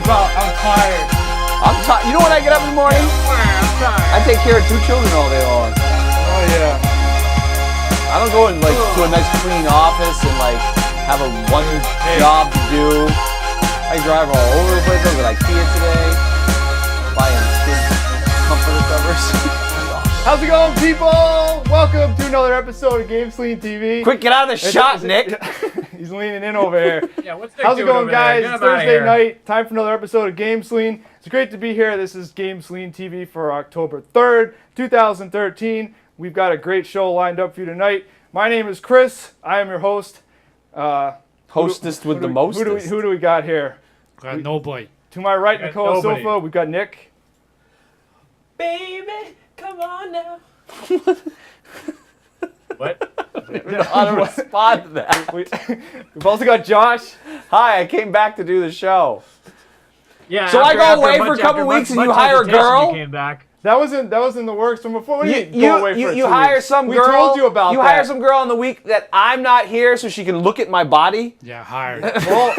about I'm tired. I'm tired. You know when I get up in the morning? I'm tired. I take care of 2 children all day long. Oh yeah. I don't go in like to a nice clean office and like have a one job to do. I drive all over the place. I was at IKEA today, buying kids comforter covers. How's it going, people? Welcome to another episode of GameSlean TV. Quick, get out of the shot, Nick. He's leaning in over here. Yeah, what's Nick How's it doing going, over guys? there? It's Thursday night. Time for another episode of GameSlean. It's great to be here. This is GameSlean TV for October 3rd, 2013. We've got a great show lined up for you tonight. My name is Chris. I am your host. Hostess with the mostest. Who do we got here? Got nobody. To my right, We got Nicole nobody. Sofa, we've got Nick. Baby, come on now. What? I don't know how to respond to that. We've also got Josh. Hi, I came back to do the show. Yeah. So I go away for a couple weeks and you hire a girl? You came back. That was in the works from before. What do you mean, go away for 2 You hire weeks? some We girl. told you about You that. hire some girl on the week that I'm not here so she can look at my body. Yeah, hired. Well,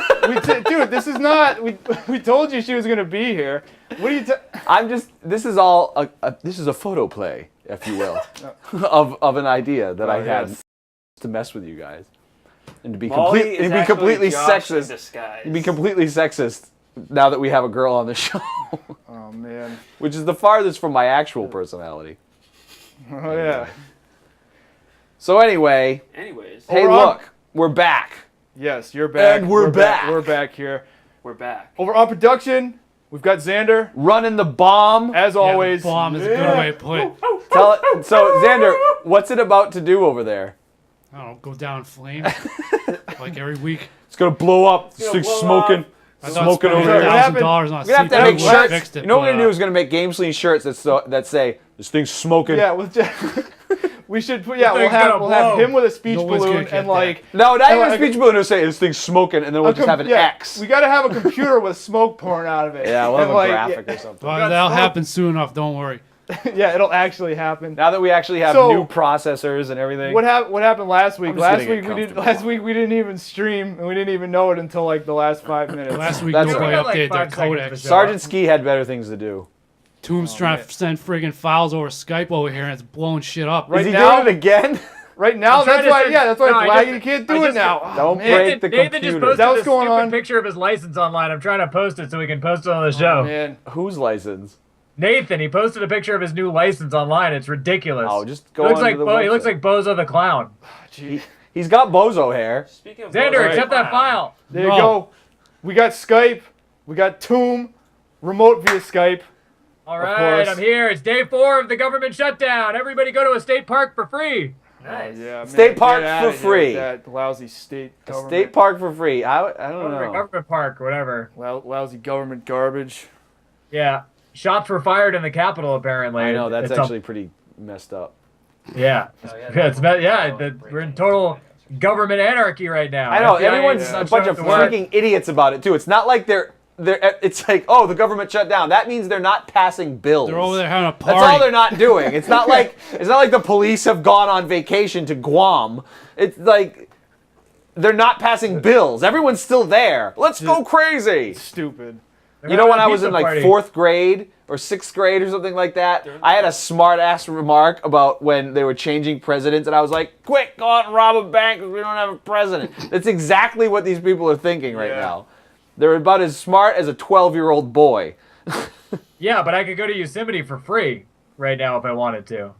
dude, this is not. We told you she was gonna be here. What are you? I'm just. This is all. This is a photo play, if you will, of an idea that I had yes. to mess with you guys, and to be Molly is completely Josh in sexist. disguise. To be completely sexist. Now that we have a girl on the show, Oh man. which is the farthest from my actual personality. Oh yeah. So anyway, Anyways, hey, Hold on. look, we're back. Yes, you're back. And we're back. We're back here. we're back. Over on production, we've got Xander, Running the bomb. as always. Bomb is a good way to put it. Tell it. So Xander, what's it about to do over there? I don't know, go down in flames like every week. It's gonna blow up. This gonna thing's blow smoking. up. I thought Smoking spending over there. What happened? $1,000 on a We're gonna have to CPU make would have shirts. fixed it, You know what we're but, gonna do is gonna make GameSlean shirts that say this thing's smoking. Yeah, we should put. Yeah, This we'll thing's have gonna blow. him with a speech No one's gonna balloon get and that. like. No, not And even a like- speech balloon will say this thing's smoking, and then we'll just have an X. We gotta have a computer with smoke pouring out of it. Yeah, we'll have And a like, graphic or something. well, that'll happen soon enough. Don't worry. Yeah, it'll actually happen. Now that we actually have So- new processors and everything. What happened last week? I'm just Last getting week we didn't. comfortable. Last week we didn't even stream, and we didn't even know it until like the last 5 minutes. Last week That's nobody all right. updated their 5 seconds of codecs. the show. Sergeant Ski had better things to do. Tomb's trying to send friggin' files over Skype over here and it's blowing shit up. Right Is he now- doing it again? Right now, I'm trying that's to why. send- Yeah, that's why No, it's I laggy. just- You can't I do it just- now. Don't Oh, man. break the Nathan just computer. posted That was this going stupid on? picture of his license online. I'm trying to post it so we can post it on the show. Oh, man. Whose license? Nathan, he posted a picture of his new license online. It's ridiculous. Oh, just He go looks onto like the he looks website. like Bozo the Clown. He's got bozo hair. Speaking of Xander, Bozo, accept that file. There you No. go. We got Skype. We got Tomb. Remote via Skype. All course. right, I'm here. It's day 4 of the government shutdown. Everybody go to a state park for free. Nice. Yeah, man, State park get outta for here free. with That lousy state A government. state park for free. I don't know. Government park, whatever. Lousy government garbage. Yeah. Shots were fired in the Capitol, apparently. I know, that's It's a- actually pretty messed up. Yeah. Oh, yeah, We're in total government anarchy right now. I know, FBI everyone's is a not bunch showing of up to work. freaking idiots about it, too. It's not like it's like, oh, the government shut down. That means they're not passing bills. They're over there having a party. That's all they're not doing. It's not like the police have gone on vacation to Guam. It's like they're not passing bills. Everyone's still there. Let's go crazy. Stupid. You know, when I having a was in pizza like party. 4th grade or 6th grade or something like that, I had a smart ass remark about when they were changing presidents, and I was like, quick, go out and rob a bank because we don't have a president. That's exactly what these people are thinking right Yeah. now. They're about as smart as a 12-year-old boy. Yeah, but I could go to Yosemite for free right now if I wanted to.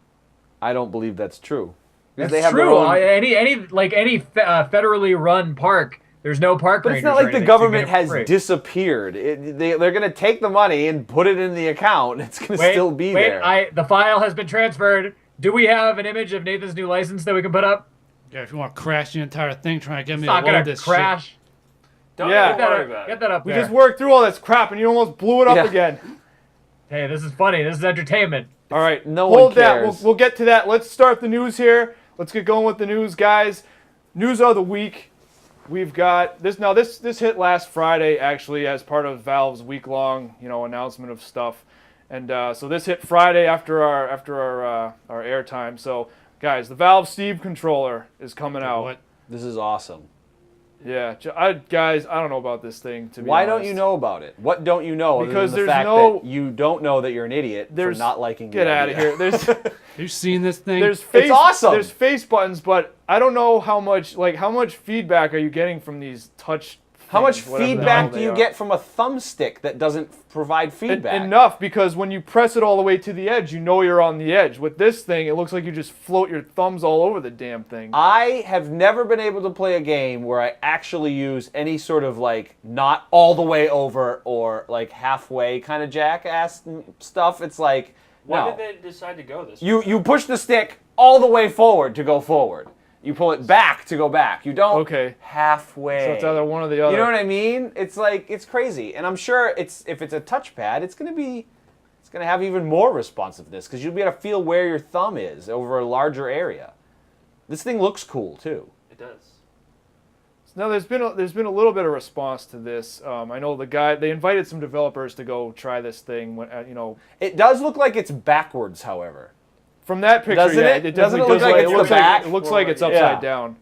I don't believe that's true. That's Because they have their true. own- Any federally run park, there's no park But it's rangers not or like the anything, so you government get it has for free. disappeared. They're going to take the money and put it in the account. It's going to still be there. The file has been transferred. Do we have an image of Nathan's new license that we can put up? Yeah, if you want to crash the entire thing, trying to get me It's not to load gonna this crash. Don't Yeah. even worry about Get it. that up We there. just worked through all this crap, and you almost blew it up Yeah. again. Hey, this is funny. This is entertainment. All right, No one hold that. cares. We'll get to that. Let's start the news here. Let's get going with the news, guys. News of the week. We've got this. Now, this hit last Friday, actually, as part of Valve's week-long, announcement of stuff. And so this hit Friday after our airtime. So, guys, the Valve Steam controller is coming out. What? This is awesome. Yeah, guys, I don't know about this thing. To be Why honest. don't you know about it? What don't you know? Because other than the there's fact no- that you don't know that you're an idiot for not liking. Get the out of idea. here. There's You've seen this thing? there's face, awesome. There's face buttons, but I don't know how much feedback are you getting from these touch. How much things, whatever the feedback hell do they you are. get from a thumbstick that doesn't provide feedback? Enough, because when you press it all the way to the edge, you know you're on the edge. With this thing, it looks like you just float your thumbs all over the damn thing. I have never been able to play a game where I actually use any sort of like not all the way over or like halfway kind of jackass stuff. It's like, Why no. did they decide to go this way? You push the stick all the way forward to go forward. You pull it back to go back. You don't halfway. So it's either one or the other. You know what I mean? It's like, it's crazy. And I'm sure if it's a touchpad, it's going to have even more responsiveness because you'll be able to feel where your thumb is over a larger area. This thing looks cool too. It does. Now there's been a little bit of response to this. I know they invited some developers to go try this thing. It does look like it's backwards, however. From that picture, Doesn't yeah, it? it Doesn't definitely it look like it's the back? it looks like it's upside down.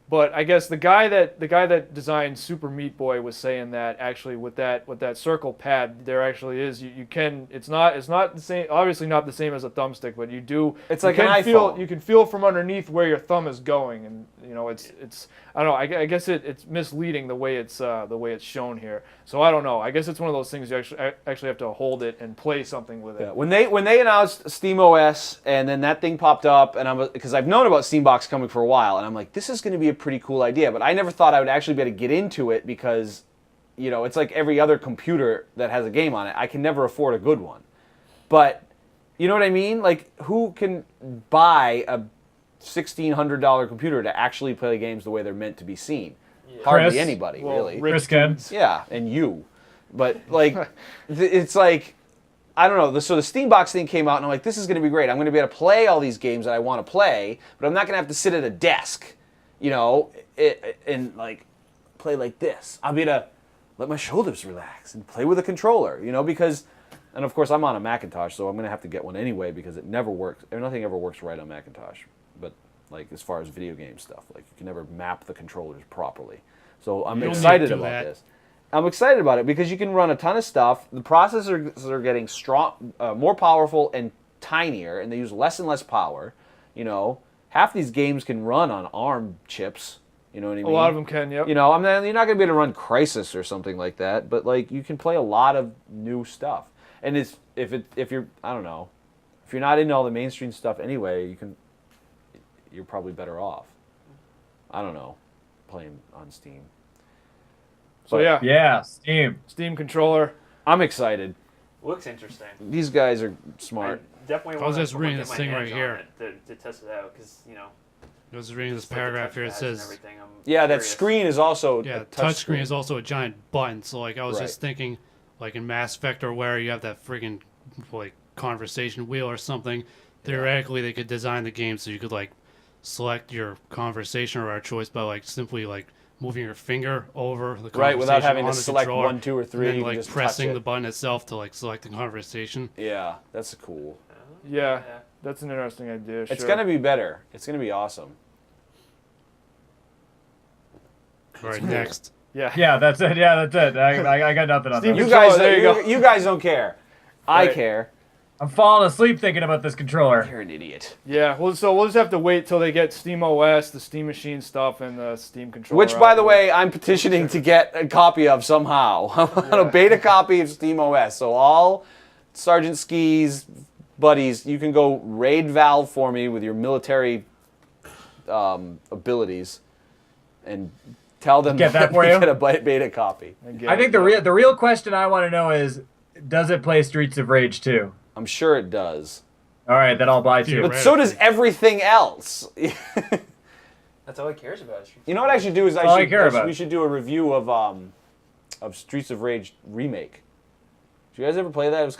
But I guess the guy that designed Super Meat Boy was saying that actually with that circle pad there actually is you can it's not the same, obviously not the same as a thumbstick, but you do It's you like an can iPhone. You can feel from underneath where your thumb is going, and it's I don't know, I guess it's misleading the way it's shown here. So I don't know. I guess it's one of those things you actually have to hold it and play something with it. Yeah. When they announced SteamOS and then that thing popped up, and because I've known about Steambox coming for a while, and I'm like, this is going to be a pretty cool idea, but I never thought I would actually be able to get into it because, it's like every other computer that has a game on it. I can never afford a good one. But, you know what I mean? Like, who can buy a $1,600 computer to actually play games the way they're meant to be seen? Hardly Chris? anybody, really. Chris can. Yeah, and you. But, like, it's like, I don't know. So the Steambox thing came out, and I'm like, this is going to be great. I'm going to be able to play all these games that I want to play, but I'm not going to have to sit at a desk, and, like, play like this. I'll be able to let my shoulders relax and play with a controller, because, and of course, I'm on a Macintosh, so I'm going to have to get one anyway because it never works. Nothing ever works right on Macintosh, but, like, as far as video game stuff, like, you can never map the controllers properly. So I'm excited about this. I'm excited about it because you can run a ton of stuff. The processors are getting strong, more powerful and tinier, and they use less and less power. Half these games can run on ARM chips. You know what I mean? A lot of them can, yep. You're not going to be able to run Crysis or something like that, but like you can play a lot of new stuff. And if you're I don't know, if you're not into all the mainstream stuff anyway, you're probably better off. I don't know, playing on Steam. So yeah. Yeah, Steam controller. I'm excited. Looks interesting. These guys are smart. I definitely I was want just reading this thing right here. to test it out because I was reading this paragraph here. It says, Yeah, that screen is also yeah, a touchscreen is also a giant button. So like I was Right. just thinking, like in Mass Effect or where you have that friggin' like conversation wheel or something. Theoretically, they could design the game so you could like select your conversation or our choice by like simply like moving your finger over the conversation Right, without having to on the select controller, 1, 2, or 3. and then You can like just pressing touch the it. button itself to like select the conversation. Yeah, that's cool. Yeah, that's an interesting idea. It's sure. gonna be better. It's gonna be awesome. All right, next. Yeah, that's it. Yeah, that's it. I got nothing on Steam that. You guys, there you go. you guys don't care. I Right. care. I'm falling asleep thinking about this controller. You're an idiot. Yeah, well, so we'll just have to wait till they get SteamOS, the Steam Machine stuff, and the Steam controller. Which, by out. the way, I'm petitioning to get a copy of somehow. I want a beta copy of SteamOS. So all Sergeant Ski's buddies, you can go raid Valve for me with your military abilities, and tell them Get that to for you? get a beta copy. I think the real question I want to know is, does it play Streets of Rage 2? I'm sure it does. All right, then I'll buy 2. But so does everything else. That's all he cares about. You know what I should do is all I care about. we should do a review of Streets of Rage remake. Did you guys ever play that? It was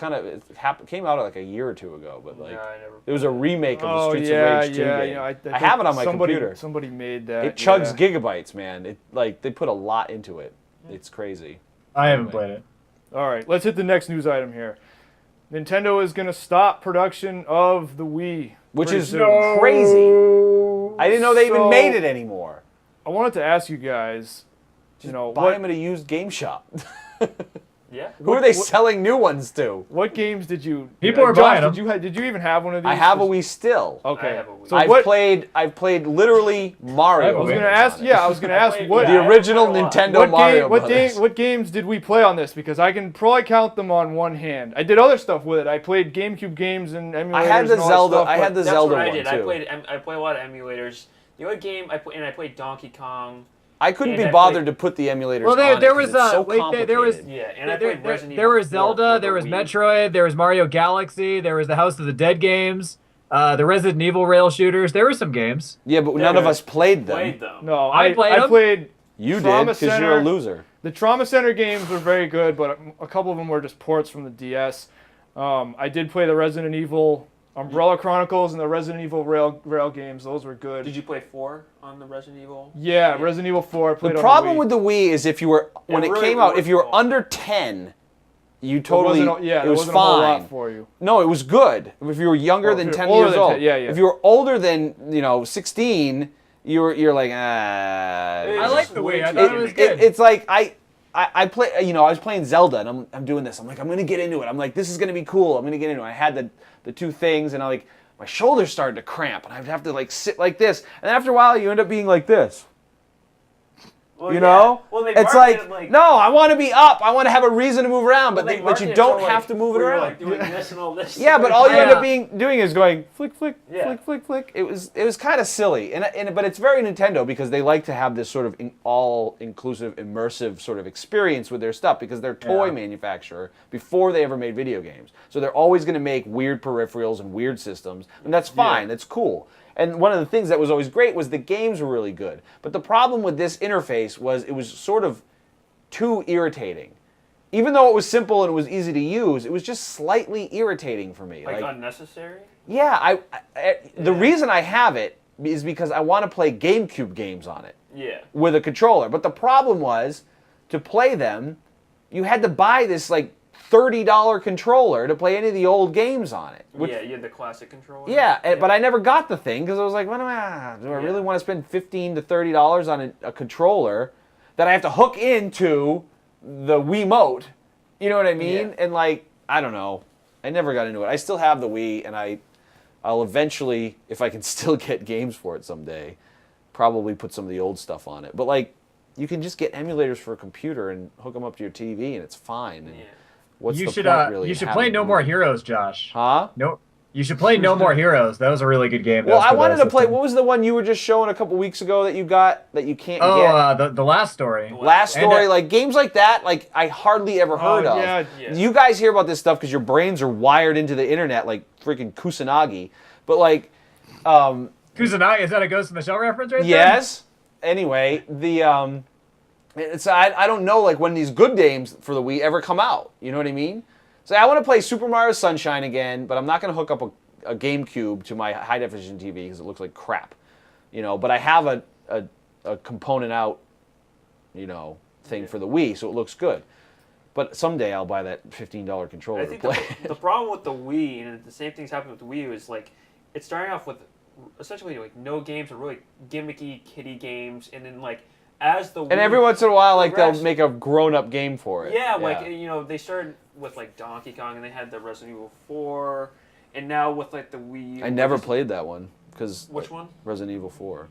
came out like a year or two ago, but like I never. it was a remake of the Oh Streets yeah, of Rage 2 yeah, game. yeah. I I have it on my somebody, computer. Somebody made that. It chugs yeah. gigabytes, man. It they put a lot into it. It's crazy. I haven't played it. All right, let's hit the next news item here. Nintendo is going to stop production of the Wii. Which pretty is soon. crazy. I didn't know they even So- made it anymore. I wanted to ask you guys, You know, Buy them at a used game shop. Yeah. Who are they selling new ones to? what games did you? People are Josh, buying them. Did you even have one of these? I have a Wii still. Okay. I have a Wii. So I've played literally Mario. I I was gonna Wii. ask. Yeah, I was gonna ask played- what. yeah, The original I played a lot. Nintendo Mario Brothers. What games did we play on this? Because I can probably count them on one hand. I did other stuff with it. I played GameCube games and emulators. I had the and all that Zelda. stuff, I had the That's Zelda what I one did. too. I played a lot of emulators. The only game I played Donkey Kong. I couldn't and be I bothered played- to put the emulators Well, on there it 'cause was, it's so wait, there was- complicated. Yeah, and I played Resident there Evil was 4 Zelda, for there the was Wii. Metroid, there was Mario Galaxy, there was the House of the Dead games, the Resident Evil rail shooters. There were some games. Yeah, but none of Yeah. us played them. Played them. No, I played I 'em. played. You did Trauma because you're a Center. loser. The Trauma Center games were very good, but a couple of them were just ports from the DS. I did play the Resident Evil Umbrella Chronicles and the Resident Evil rail games. Those were good. Did you play 4 on the Resident Evil? Yeah, Resident Evil 4. I played The on problem Wii. with the Wii is if you were when it really came out, if wasn't you were all- under 10, you There totally wasn't, yeah, it there was wasn't a whole lot fine. for you. No, it was good. If you were younger Well, than if you're 10 older years than old, 10, yeah. if you were older than 16, you're like ah. It I was like just the way Wii. I too thought it was gimmicky. good. It's like I play, I was playing Zelda and I'm doing this. I'm like, I'm gonna get into it. I'm like, this is gonna be cool. I'm gonna get into it. I had the two things and my shoulders started to cramp and I'd have to like sit like this. And after a while, you end up being like this. Well, You yeah. know? Well, they It's marketed like, it no, I want to be up. I want to have a reason to move around, well, but they but you marketed it don't for, have like, to move it where you're, around. Like doing this and all this. Yeah, but all you end Yeah. up doing is going flick, flick, Yeah. flick, flick, flick. It was kind of silly, but it's very Nintendo because they like to have this sort of all-inclusive, immersive sort of experience with their stuff because they're a toy Yeah. manufacturer before they ever made video games. So they're always going to make weird peripherals and weird systems, and that's fine. That's cool. And one of the things that was always great was the games were really good. But the problem with this interface was it was sort of too irritating. Even though it was simple and it was easy to use, it was just slightly irritating for me. Like unnecessary. Yeah, the reason I have it is because I want to play GameCube games on it Yeah. with a controller. But the problem was, to play them, you had to buy this like $30 controller to play any of the old games on it. Yeah, you had the classic controller. Yeah, but I never got the thing because I was like, do I really Yeah. want to spend $15 to $30 on a controller that I have to hook into the Wiimote? You know what I mean? Yeah. And like, I don't know. I never got into it. I still have the Wii, and I'll eventually, if I can still get games for it someday, probably put some of the old stuff on it. But like, you can just get emulators for a computer and hook them up to your TV, and it's fine. And Yeah. what's You the should point really? you in should having play a No More Wii? Heroes, Josh. Huh? No, you should play No More Heroes. That was a really good game. That Well, was I for the wanted to play. system. What was the one you were just showing a couple weeks ago that you got that you can't Oh, get? the last story. Last and, Story, like games like that, like I hardly ever heard of. yeah. Yeah. You guys hear about this stuff because your brains are wired into the internet like freaking Kusanagi. But like, Kusanagi, is that a Ghost in the Shell reference right there? yes. Anyway, I don't know like when these good games for the Wii ever come out. You know what I mean? So I want to play Super Mario Sunshine again, but I'm not going to hook up a GameCube to my high definition TV because it looks like crap. You know, but I have a component out, thing for the Wii, so it looks good. But someday I'll buy that $15 controller I to think play. the problem with the Wii, and the same things happened with the Wii, was like it's starting off with essentially like no games or really gimmicky kiddie games, and then like as the And Wii every once in a while, like they'll progressed- make a grown-up game for it. yeah, like they started with like Donkey Kong, and they had the Resident Evil 4, and now with like the Wii. I never played that one because Which one? Resident Evil 4.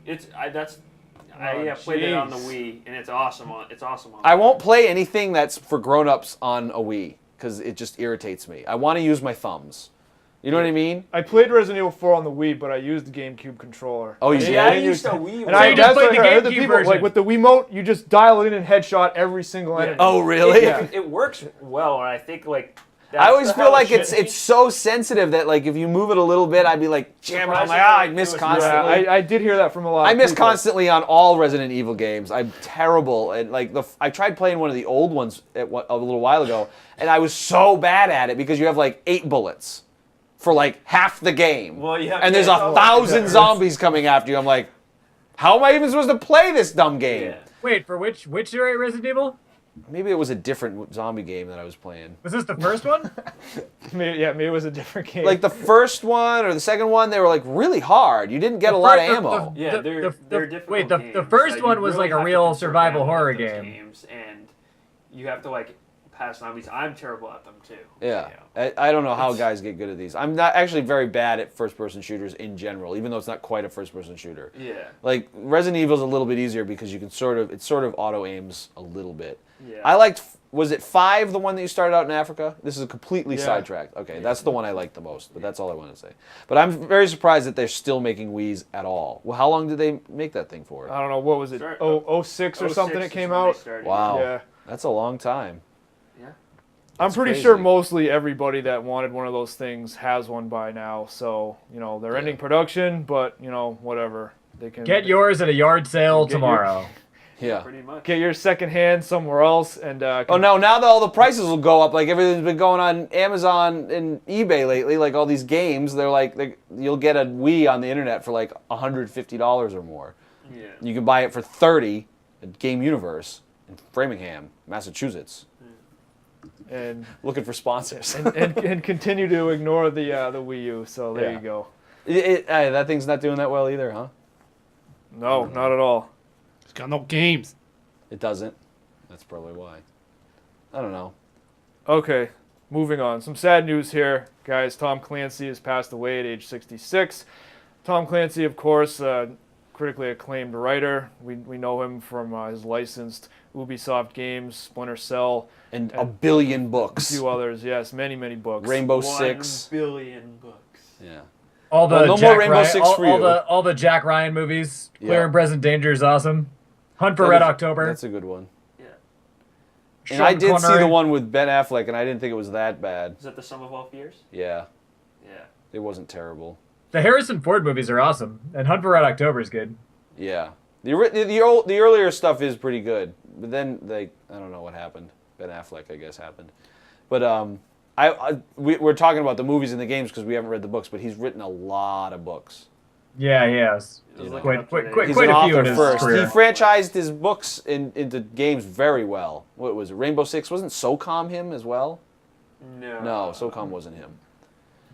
I played it on the jeez. Wii, and it's awesome. It's awesome on. I won't play anything that's for grown-ups on a Wii because it just irritates me. I want to use my thumbs. You know what I mean? I played Resident Evil 4 on the Wii, but I used the GameCube controller. Oh, you Yeah, did? I didn't used use- the Wii. And So I you just that's played what the I heard the GameCube people version. like with the Wiimote, you just dial it in and headshot every single enemy. Oh, really? It works well, and I think like. I always feel like it's it's so sensitive that like if you move it a little bit, I'd be like, jam it. I'm like, I miss Surprisingly, it was- constantly. Yeah, I did hear that from a lot. I of miss people. constantly on all Resident Evil games. I'm terrible, and like I tried playing one of the old ones a little while ago, and I was so bad at it because you have like 8 bullets for like half the game, Well, yeah, and there's yeah, it's 1,000 all- zombies coming after you. I'm like, how am I even supposed to play this dumb game? Yeah. Wait, for which Resident Evil? Maybe it was a different zombie game that I was playing. Was this the first one? Maybe it was a different game. Like the first one or the second one, they were like really hard. You didn't get a lot of ammo. Yeah, they're difficult wait, the games. first one You was really like a have to real conserve survival ammo horror with those game. games, and you have to like pass zombies. I'm terrible at them too. Yeah, You know. I don't know how guys get good at these. I'm not actually very bad at first-person shooters in general, even though it's not quite a first-person shooter. Yeah. Like Resident Evil's a little bit easier because you can sort of auto aims a little bit. Yeah. I liked. Was it 5 the one that you started out in Africa? This is a completely Yeah. sidetracked. Okay, that's the one I liked the most. But that's all I want to say. But I'm very surprised that they're still making Wii's at all. Well, how long did they make that thing for? I don't know, what was it? Start- 06 or something it is came when they out? started. Wow, Yeah. that's a long time. Yeah. I'm pretty crazy. sure mostly everybody that wanted one of those things has one by now. So, they're ending production, but, whatever. They can Get yours at a yard sale Get your- tomorrow. Yeah. Pretty much. get your second hand somewhere else and Oh no! Now that all the prices will go up, like everything's been going on Amazon and eBay lately, like all these games, they're like you'll get a Wii on the internet for like $150 or more. Yeah. You can buy it for $30 at Game Universe in Framingham, Massachusetts. and Looking for sponsors. and continue to ignore the Wii U. So there Yeah. you go. Hey, that thing's not doing that well either, huh? No, not at all. It's got no games. It doesn't. That's probably why. I don't know. Okay, moving on. Some sad news here, guys. Tom Clancy has passed away at age 66. Tom Clancy, of course, critically acclaimed writer. We know him from his licensed Ubisoft games, Splinter Cell, And a billion a books. few others. Yes, many books. Rainbow 1 Six. billion books. Yeah. All the Well, no more Jack Rainbow Ryan, Six for you. all the Jack Ryan movies. Clear Yeah. and Present Danger is awesome. Hunt for That Red is- October. That's a good one. Yeah. And I Sean did see Connery. the one with Ben Affleck, and I didn't think it was that bad. Is that the sum of all fears? Yeah, Yeah. it wasn't terrible. The Harrison Ford movies are awesome, and Hunt for Red October is good. Yeah, the earlier stuff is pretty good, but then I don't know what happened. Ben Affleck, I guess, happened. But we're talking about the movies and the games because we haven't read the books, but he's written a lot of books. Yeah, he has. It was know. like Quite- up to quite- date. quite- He's quite an a few author in his first. career. He franchised his books into games very well. What was it? Rainbow Six wasn't SOCOM him as well? No. No, SOCOM wasn't him.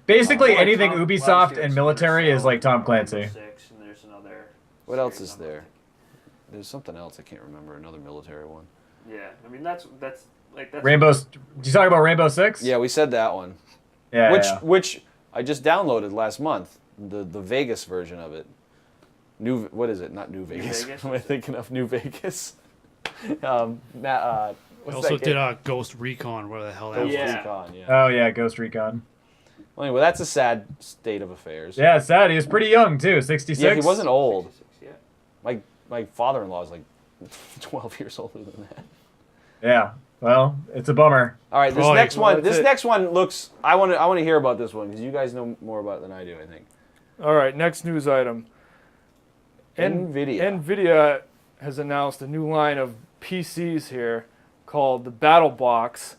Basically, Like anything Tom- Ubisoft obviously, and like military Splinter is like Cell, Tom Clancy. Rainbow Six, and there's another. What else series is I'm not there? thinking. There's something else I can't remember. Another military one. Yeah, I mean that's Rainbow. Did you talk about Rainbow Six? Yeah, we said that one. Yeah. Which I just downloaded last month. The Vegas version of it. What is it? Not New Vegas. Vegas? What am I thinking of? New Vegas. We What's also that did game? Ghost Recon, where the hell that Ghost was. Yeah. Recon, yeah. Oh yeah, Ghost Recon. Well, anyway, that's a sad state of affairs. Yeah, it's sad. He was pretty young too, 66. Yeah, he wasn't old. 66, yeah. My father-in-law is like 12 years older than that. Yeah. Well, it's a bummer. All right, this Right, next well, one. that's This it. next one looks. I want to hear about this one because you guys know more about it than I do. I think. All right, next news item. Nvidia. Nvidia has announced a new line of PCs here called the Battlebox.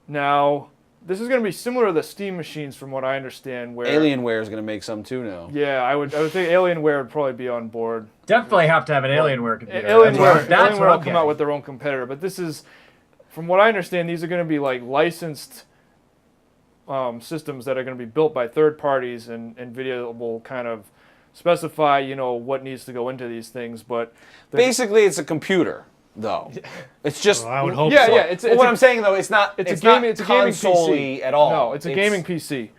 Now, this is going to be similar to the Steam machines, from what I understand. Where Alienware is going to make some too now. Yeah, I would think Alienware would probably be on board. Definitely have to have an Alienware computer. Alienware, That's Alienware what will I'm come out getting. with their own competitor, but this is, from what I understand, these are going to be like licensed systems that are going to be built by third parties, and Nvidia will kind of specify, what needs to go into these things. But Basically, it's a computer, though. It's just. Well, I would hope yeah, so. yeah, it's Well, what a, I'm saying though, it's not. it's a not gaming, it's a gaming console-y PC at all. No, it's a gaming PC.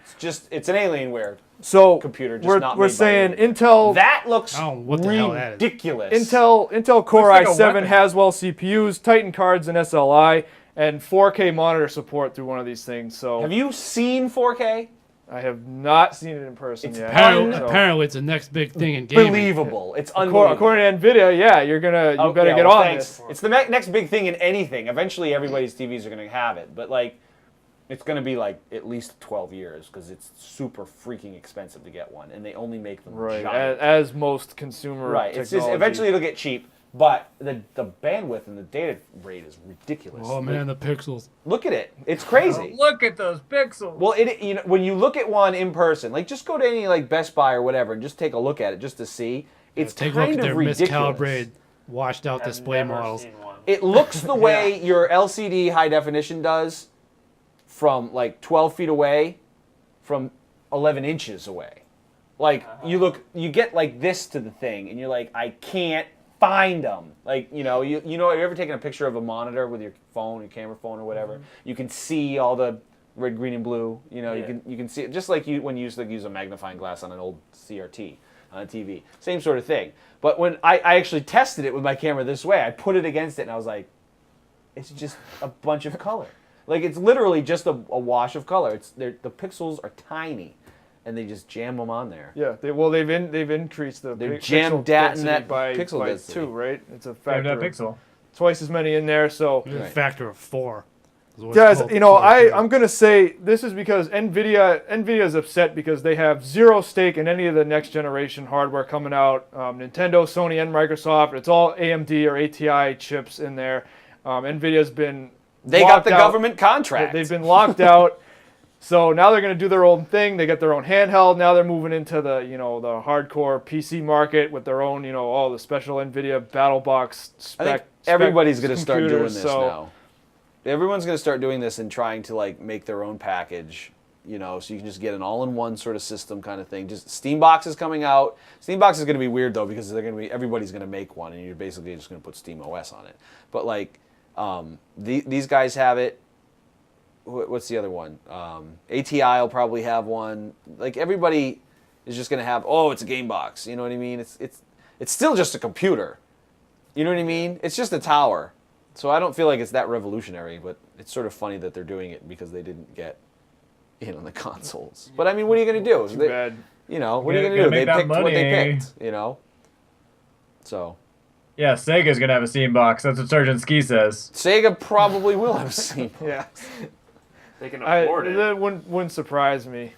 It's an Alienware So computer, just we're not we're made by saying Alienware. Intel That looks Oh, what the hell that is. ridiculous. Intel Core Looks like a i7 weapon. Haswell CPUs, Titan cards, and SLI, and 4K monitor support through one of these things. So Have you seen 4K? I have not seen it in person It's yet. Apparently, So, apparently, it's the next big thing in gaming. Believable. It's unbelievable. according to Nvidia, yeah, you Oh, better yeah, get well, on thanks. this. It's the next big thing in anything. Eventually, everybody's TVs are going to have it, but it's going to be at least 12 years because it's super freaking expensive to get one, and they only make them Right, giant. as most consumer Right. It's just technology. eventually it'll get cheap, but the bandwidth and the data rate is ridiculous. Oh man, the pixels. Look at it. It's crazy. Look at those pixels. Well, when you look at one in person, just go to any Best Buy or whatever and just take a look at it just to see. It's Take a kind look at of their ridiculous. miscalibrated, washed out I've display never models. seen one. It looks the way your LCD high definition does from like 12 feet away, from 11 inches away. Like you get like this to the thing, and you're like, I can't find them. Like you know, you ever taken a picture of a monitor with your phone, your camera phone or whatever? You can see all the red, green, and blue. You know, you can see it just like when you used to use a magnifying glass on an old CRT on a TV. Same sort of thing. But when I actually tested it with my camera this way, I put it against it, and I was like, it's just a bunch of color. Like it's literally just a wash of color. The pixels are tiny, and they just jam them on there. Yeah, they've increased the They're pixel jammed that in density that by pixel by density. 2, right? It's a factor of pixel. twice as many in there. So A factor of 4. is what it's guys, called, you know, 4K. I'm gonna say this is because Nvidia is upset because they have zero stake in any of the next generation hardware coming out. Nintendo, Sony, and Microsoft. It's all AMD or ATI chips in there. Nvidia's been They got locked the out. government contract. They've been locked out. So now they're going to do their own thing. They get their own handheld. Now they're moving into the the hardcore PC market with their own all the special Nvidia Battlebox spec. I think everybody's going to start doing computers, this so now. Everyone's going to start doing this and trying to like make their own package, so you can just get an all-in-one sort of system kind of thing. Just Steambox is coming out. Steambox is going to be weird though because everybody's going to make one and you're basically just going to put SteamOS on it. But like these guys have it. What's the other one? ATI will probably have one. Like everybody is just going to have. Oh, it's a game box. You know what I mean? It's still just a computer. You know what I mean? It's just a tower. So I don't feel like it's that revolutionary, but it's sort of funny that they're doing it because they didn't get in on the consoles. But I mean, what are you going to do? Too bad. What are you going to do? They picked what they picked. So. Yeah, Sega's gonna have a Steam box. That's what Sergeant Ski says. Sega probably will have a Steam. Yeah, They can afford it. that wouldn't surprise me.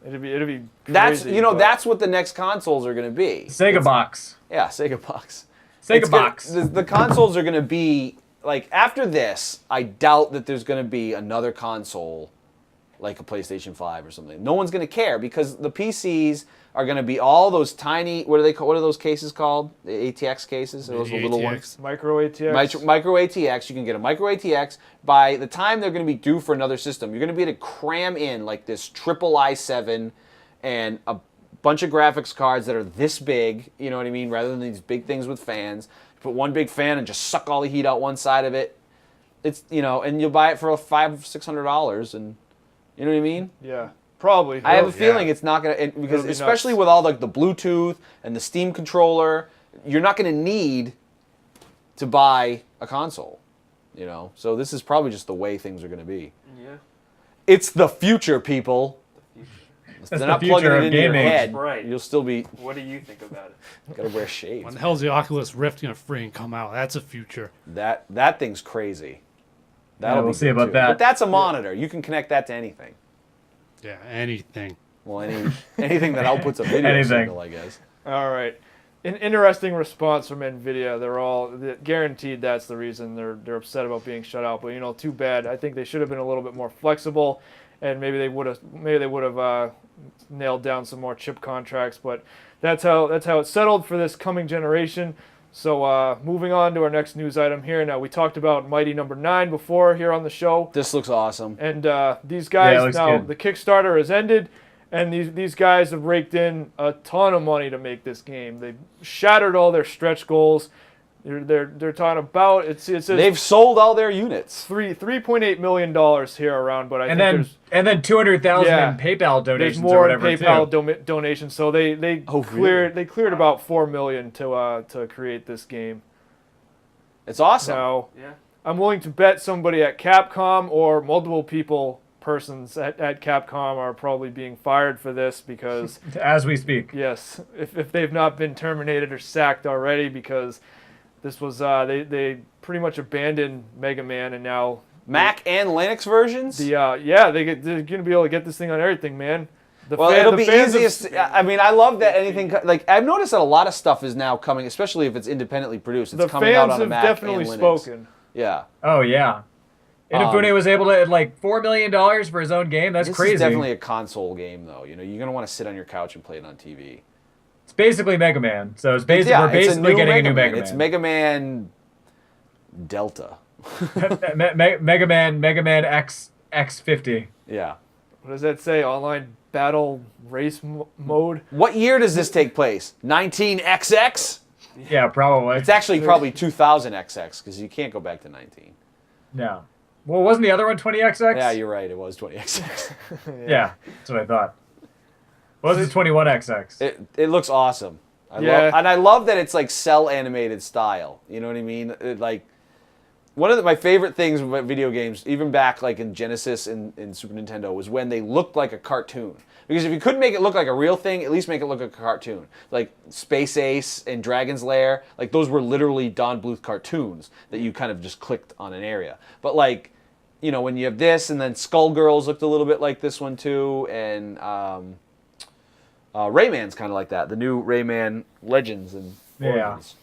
It'd be That's crazy, but that's what the next consoles are going to be. Sega box. Yeah, Sega box. Sega box. The consoles are going to be like after this. I doubt that there's going to be another console like a PlayStation 5 or something. No one's going to care because the PCs are going to be all those tiny. What are those cases called? The ATX cases. Those little ones. micro ATX. Micro ATX. You can get a micro ATX. By the time they're going to be due for another system, you're going to be able to cram in like this triple i7 and a bunch of graphics cards that are this big. You know what I mean? Rather than these big things with fans. You put one big fan and just suck all the heat out one side of it. It's and you'll buy it for $500-$600 and. You know what I mean? Yeah, probably. I have a feeling it's not going to, because be especially nuts. with all like the Bluetooth and the Steam controller, you're not going to need to buy a console. So this is probably just the way things are going to be. Yeah. It's the future, people. That's They're the not future plugging it of into your gaming. head. Right. You'll still be What do you think about it? got to wear shades. When the hell's the Oculus Rift gonna freaking come out? That's a future. That thing's crazy. That'll we'll be see good, about too. that. But that's a monitor. You can connect that to anything. Yeah, anything. Well, anything that outputs a video Anything. signal, I guess. All right. An interesting response from Nvidia. Guaranteed that's the reason they're upset about being shut out. But too bad. I think they should have been a little bit more flexible, and maybe they would have nailed down some more chip contracts. But that's how it's settled for this coming generation. So moving on to our next news item here. Now we talked about Mighty Number 9 before here on the show. This looks awesome. And these guys, it looks now good. the Kickstarter has ended, and these guys have raked in a ton of money to make this game. They've shattered all their stretch goals. They're talking about it says They've sold all their units. $3.8 million here around, but I think then 200,000 Yeah. in PayPal there's donations more or in whatever PayPal too. donations. So they Oh, cleared about $4 million to create this game. It's awesome. Now Yeah. I'm willing to bet somebody at Capcom or multiple persons at Capcom are probably being fired for this because As we speak. yes, if they've not been terminated or sacked already, because this was they pretty much abandoned Mega Man, and now Mac and Linux versions? they're gonna be able to get this thing on everything, man. It'll be fans of- easiest. I mean, I love that anything. Like, I've noticed that a lot of stuff is now coming, especially if it's independently produced. It's the coming out fans on a have Mac definitely and Linux. spoken. Yeah. Oh yeah. Inafune was able to $4 million for his own game. That's This crazy. is definitely a console game, though. You're going to want to sit on your couch and play it on TV. It's basically Mega Man. So we're basically it's getting a new Man. Mega Man. It's Mega Man Delta. Mega Man X50. Yeah. What does that say? Online battle race mode? What year does this take place? 19XX? Yeah, probably. It's actually probably 2000XX because you can't go back to 19. Yeah. Well, wasn't the other one 20XX? Yeah, you're right. It was 20XX. Yeah, that's what I thought. What was it 21XX? It looks awesome. Yeah. I love that it's like cell animated style. You know what I mean? Like one of my favorite things about video games, even back like in Genesis and Super Nintendo, was when they looked like a cartoon. Because if you couldn't make it look like a real thing, at least make it look like a cartoon. Like Space Ace and Dragon's Lair, like those were literally Don Bluth cartoons that you kind of just clicked on an area. But like, you know, when you have this, and then Skullgirls looked a little bit like this one too, and Rayman's kind of like that. The new Rayman Legends and Origins.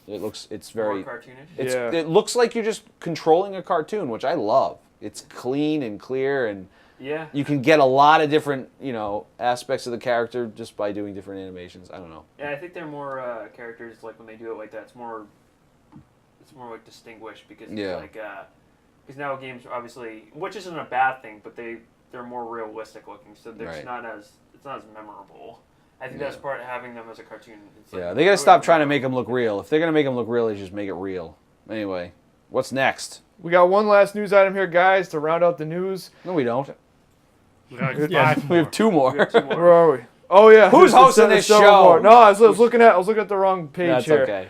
It's very More cartoonish. It looks like you're just controlling a cartoon, which I love. It's clean and clear, and Yeah. you can get a lot of different, you know, aspects of the character just by doing different animations. I don't know. Yeah, I think they're more characters like when they do it like that. It's more like distinguished because it's Yeah. like because now games are obviously, which isn't a bad thing, but they're more realistic looking, so Right. it's not as memorable. I think that's Yeah. part of having them as a cartoon. It's like, Yeah, they gotta stop trying to make them look real. If they're gonna make them look real, they just make it real. Anyway, what's next? We got one last news item here, guys, to round out the news. No, we don't. We got like Yeah. 5 We more. have two more. We have two more. Where are we? Oh yeah. Who's there's hosting there's this several show? more. No, I was looking at the wrong page That's here. okay.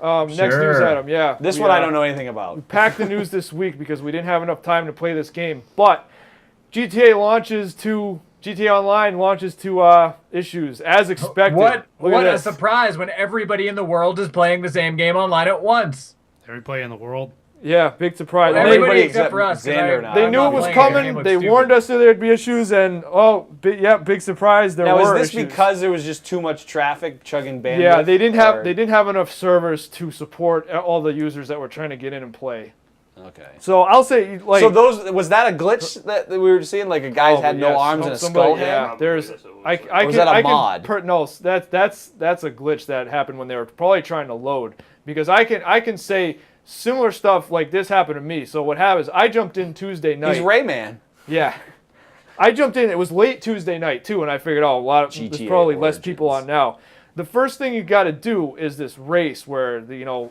Next news Sure. item, yeah. This We, one I don't know anything about. Packed the news this week because we didn't have enough time to play this game. But GTA Online launches to issues as expected. What Look at a this. surprise when everybody in the world is playing the same game online at once. Everybody in the world. Yeah, big surprise. Well, And they- everybody except except for us. 'cause Xander and I. They I'm knew not it was playing. The game coming. looks They stupid. warned us that there'd be issues, and big surprise, there Now, were is this issues. because there was just too much traffic chugging bandwidth? Yeah, they didn't or- have enough servers to support all the users that were trying to get in and play. Okay. So I'll say, like, So was that a glitch that we were seeing? Like a guy's had no yes, arms and a somebody- skull head? Yeah, there's. I Or can. was that a I mod? can. No, that's a glitch that happened when they were probably trying to load. Because I can say similar stuff like this happened to me. So what happened is I jumped in Tuesday night. He's Rayman. Yeah. I jumped in. It was late Tuesday night too, and I figured, oh, there's GTA probably less people Origins. on now. The first thing you got to do is this race where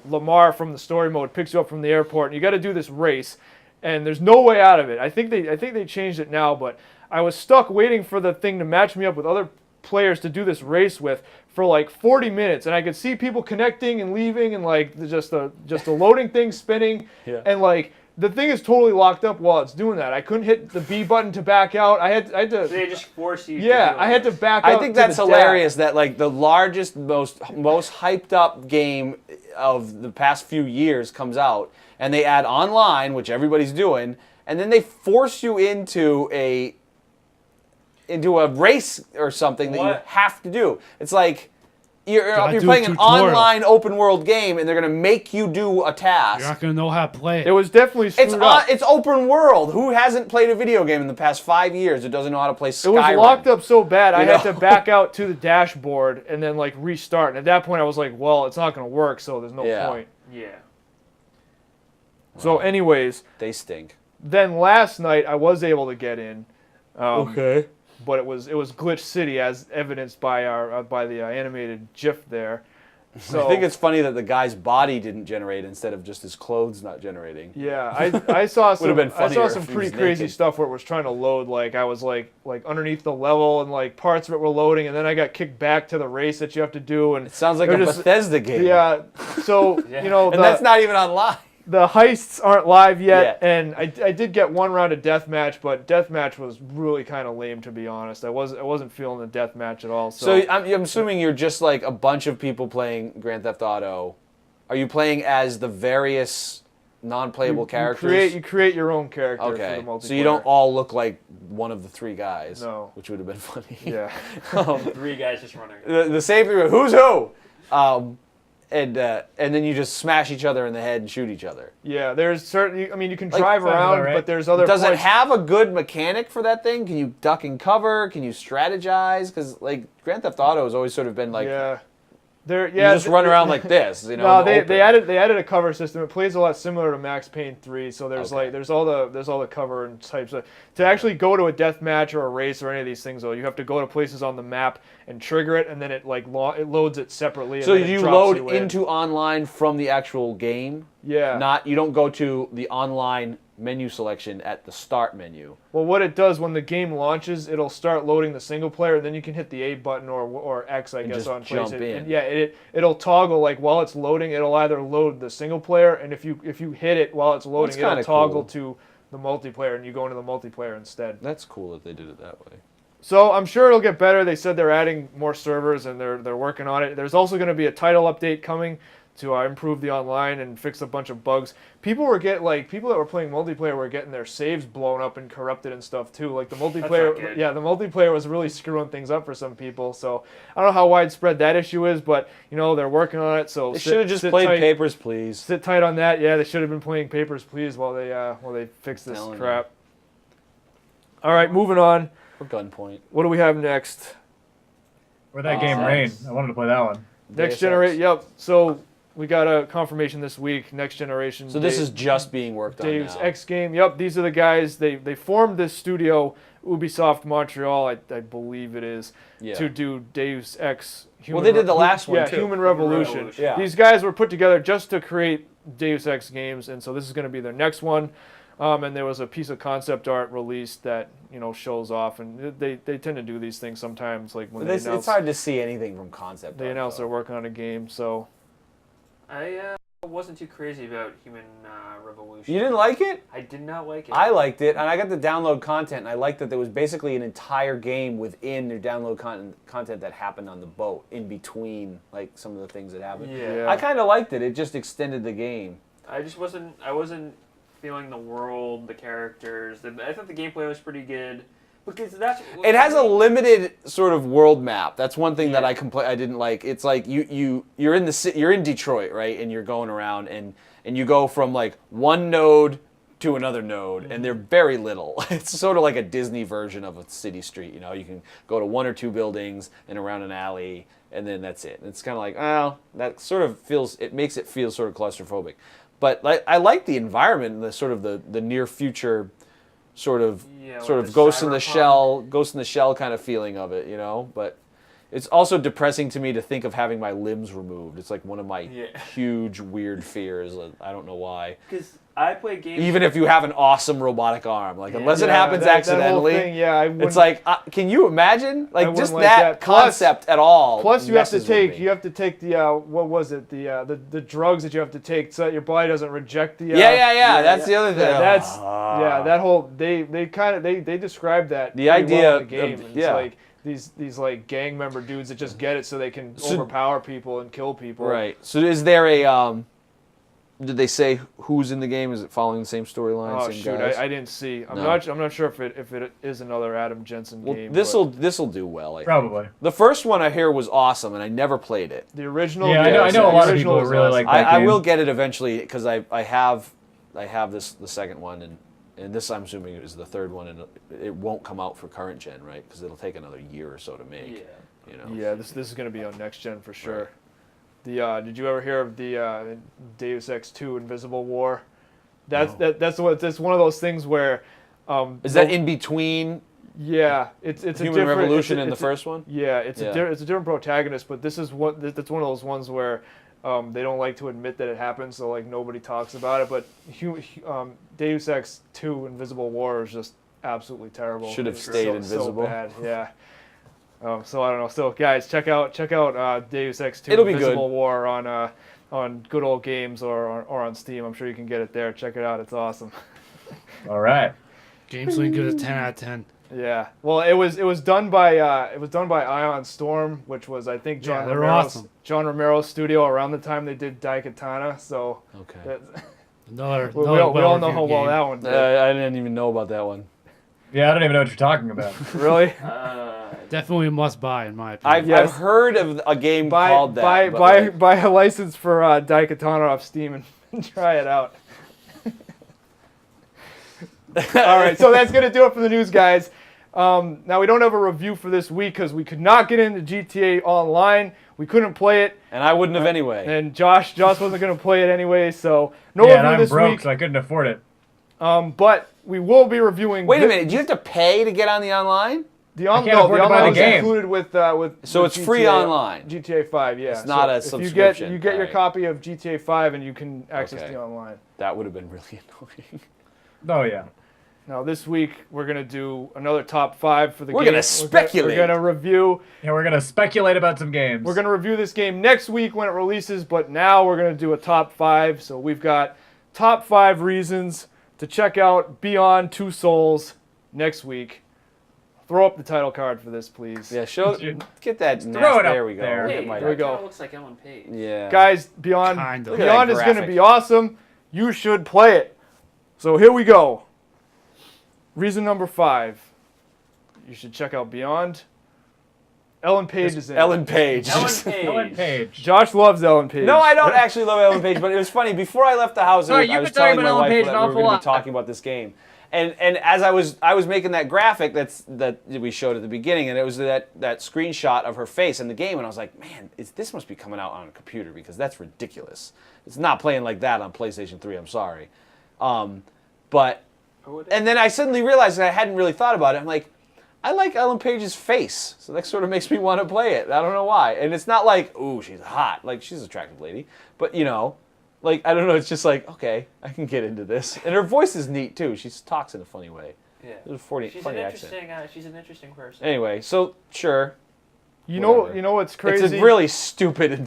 Lamar from the story mode picks you up from the airport, and you got to do this race, and there's no way out of it. I think they changed it now, but I was stuck waiting for the thing to match me up with other players to do this race with for like 40 minutes, and I could see people connecting and leaving, and like just the loading thing spinning, Yeah. and like. The thing is totally locked up while it's doing that. I couldn't hit the B button to back out. I had to. They just force you. Yeah, to do I had to this. back out. I think to that's the hilarious dash. that like the largest, most hyped up game of the past few years comes out, and they add online, which everybody's doing, and then they force you into a race or something that you What? have to do. It's like you're Gotta do a playing an tutorial. online open world game, and they're gonna make you do a task. You're not gonna know how to play it. It was definitely screwed up. It's open world. Who hasn't played a video game in the past 5 years that doesn't know how to play Skyrim? It was locked up so bad, I You had know? to back out to the dashboard and then like restart. And at that point, I was like, well, it's not going to work, so there's no Yeah. point. Yeah. So, anyways, They stink. then last night I was able to get in. Okay. But it was Glitch City, as evidenced by the animated GIF there. So I think it's funny that the guy's body didn't generate instead of just his clothes not generating. yeah, I saw some. Would've been I saw funnier some if he pretty was crazy naked. stuff where it was trying to load. Like I was like underneath the level and like parts of it were loading, and then I got kicked back to the race that you have to do. And It sounds like they're a just- Bethesda game. yeah, so Yeah. And that's not even online. the heists aren't live yet, Yeah. and I did get one round of deathmatch, but deathmatch was really kind of lame, to be honest. I wasn't feeling the deathmatch at all. So I'm assuming you're just like a bunch of people playing Grand Theft Auto. Are you playing as the various non-playable characters? You create your own character for Okay. the multiplayer. So you don't all look like one of the three guys. No. Which would have been funny. Yeah. Three guys just running. The same thing. Who's who? And then you just smash each other in the head and shoot each other. Yeah, there's certain. I mean, you can Like, drive sounds about around, right. but there's other. Does it points- have a good mechanic for that thing? Can you duck and cover? Can you strategize? Because like Grand Theft Auto has always sort of been like Yeah. They're You just run around like this, you know. No, in the they open. added a cover system. It plays a lot similar to Max Payne 3. So there's Okay. there's all the cover and types of, to actually go to a death match or a race or any of these things though. You have to go to places on the map and trigger it, and then it it loads it separately. So and then it you drops load you in. into online from the actual game. Yeah. You don't go to the online menu selection at the start menu. Well, what it does when the game launches, it'll start loading the single player, and then you can hit the A button or X, I guess, just on jump PlayStation. in. And yeah, it'll toggle like while it's loading. It'll either load the single player, and if you hit it while it's loading, That's it'll kinda toggle cool. to the multiplayer, and you go into the multiplayer instead. That's cool that they did it that way. So I'm sure it'll get better. They said they're adding more servers, and they're working on it. There's also going to be a title update coming to improve the online and fix a bunch of bugs. People that were playing multiplayer were getting their saves blown up and corrupted and stuff too. Like the multiplayer, not good. yeah, the multiplayer was really screwing things up for some people. So I don't know how widespread that issue is, but they're working on it. So They should have just played Papers, Please. Sit tight on that. Yeah, they should have been playing Papers, Please while they fix this Telling crap. All right, moving on. For Gunpoint. What do we have next? Where'd that game rain? I wanted to play that one. Next Deus generation. Ex. Yep. So we got a confirmation this week. Next generation. So this is just being worked on Deus now. Ex game. Yep. These are the guys. They formed this studio, Ubisoft Montreal, I believe it is, Yeah. to do Deus Ex. Well, they did the last one, Yeah, too. Human Revolution. Revolution. Yeah. These guys were put together just to create Deus Ex games, and so this is going to be their next one. And there was a piece of concept art released that shows off, and they tend to do these things sometimes, like when It's hard to see anything from concept. they art, announce though. they're working on a game. So I wasn't too crazy about Human Revolution. You didn't like it? I did not like it. I liked it, and I got the download content, and I liked that there was basically an entire game within their download content that happened on the boat, in between like some of the things that happened. Yeah. I kind of liked it. It just extended the game. I wasn't feeling the world, the characters. I thought the gameplay was pretty good because that's. It has a limited sort of world map. That's one thing that Yeah. I didn't like. It's like you're in you're in Detroit, right? And you're going around and you go from like one node to another node, and they're very little. It's sort of like a Disney version of a city street. You can go to one or two buildings and around an alley, and then that's it. It's kind of like, that sort of makes it feel sort of claustrophobic. But I like the environment and the sort of the near future sort of the Ghost in the cyberpunk. Shell kind of feeling of it, But it's also depressing to me to think of having my limbs removed. It's like one of my huge weird fears. I don't know why. Because I play games. Even if you have an awesome robotic arm, unless it happens that whole accidentally, thing, I wouldn't, it's like, can you imagine? Like wouldn't just like that that. Plus- concept at all. Plus, you have to messes with me. take the what was it, the drugs that you have to take so that your body doesn't reject the. Yeah. That's the other thing. That's that whole they describe that The pretty idea well in the of- game. And yeah. It's like these like gang member dudes that just get it so they can overpower people and kill people. Right. So is there a did they say who's in the game? Is it following the same storyline? Oh same shoot, guys? I didn't see. I'm No. not sure if it is another Adam Jensen Well, game. this'll but do well. I think. Probably. The first one I hear was awesome, and I never played it. the original. Yeah, I know a lot of people really like that I game. will get it eventually because I have the second one, and this I'm assuming is the third one, and it won't come out for current gen, right? Because it'll take another year or so to make. Yeah, this is going to be on next gen for sure. Right. Did you ever hear of the Deus Ex 2 Invisible War? That's one of those things where. Is that in between? Yeah, it's a Human different, Revolution it's in the first one. Yeah, it's a different protagonist, but this is that's one of those ones where they don't like to admit that it happened, so like nobody talks about it. But Deus Ex 2 Invisible War is just absolutely terrible. Should have It's stayed so invisible. bad. Yeah. So I don't know. So guys, check out Deus Ex 2 It'll be Invisible good. War on Good Old Games or on Steam. I'm sure you can get it there. Check it out. It's awesome. All right. GameSlean gives it 10 out of 10. Yeah. Well, it was done by Ion Storm, which was I think Yeah, they're awesome. John Romero's studio around the time they did Daikatana. So Okay. we Another all know how well that one did. I didn't even know about that one. Yeah, I don't even know what you're talking about. Really? Definitely a must buy in my opinion. Yes. I've heard of a game buy called that. but like- buy a license for Daikatana off Steam and try it out. All right, so that's gonna do it for the news, guys. Now we don't have a review for this week because we could not get into GTA Online. We couldn't play it, And I wouldn't have anyway. and Josh wasn't going to play it anyway, so no Yeah, and review I'm this broke, week. so I couldn't afford it. But we will be reviewing. Wait a minute. Do you have to pay to get on the online? The I can't no, afford the to buy the online is game. included with So with it's free GTA online. GTA 5, yeah. It's not a if subscription. You get your Alright. copy of GTA 5 and you can access Okay. the online. That would have been really annoying. Oh yeah. Now this week we're gonna do another top 5 for the We're game. gonna speculate. We're gonna review. Yeah, we're gonna speculate about some games. We're gonna review this game next week when it releases, but now we're gonna do a top 5. So we've got top 5 reasons to check out Beyond Two Souls next week. Throw up the title card for this, please. Yeah, get that. throw it up There we go. there. Hey, Get my- There we that go. kinda looks like Ellen Page. Yeah. Guys, Beyond Kind of. Look at Beyond that is going to graphic. be awesome. You should play it. So here we go. Reason number 5. You should check out Beyond. Ellen Page is in it. Ellen Page. Ellen Page. Ellen Page. Josh loves Ellen Page. No, I don't actually love Ellen Page, but it was funny. Before I left the house, Sorry, I you've was been talking telling my about Ellen wife Page that an we were awful going to lot. be talking about this game. And as I was making that graphic that we showed at the beginning, and it was that screenshot of her face in the game, and I was like, man, this must be coming out on a computer because that's ridiculous. It's not playing like that on PlayStation 3. I'm sorry, but and then I suddenly realized that I hadn't really thought about it. I'm like, I like Ellen Page's face, so that sort of makes me want to play it. I don't know why, and it's not like, ooh, she's hot. Like she's an attractive lady, but you know. Like, I don't know, it's just like, okay, I can get into this. And her voice is neat, too. She talks in a funny way. Yeah. There's a funny She's accent. an interesting person. Anyway, so, sure. You know Whatever. what's crazy? It's a really stupid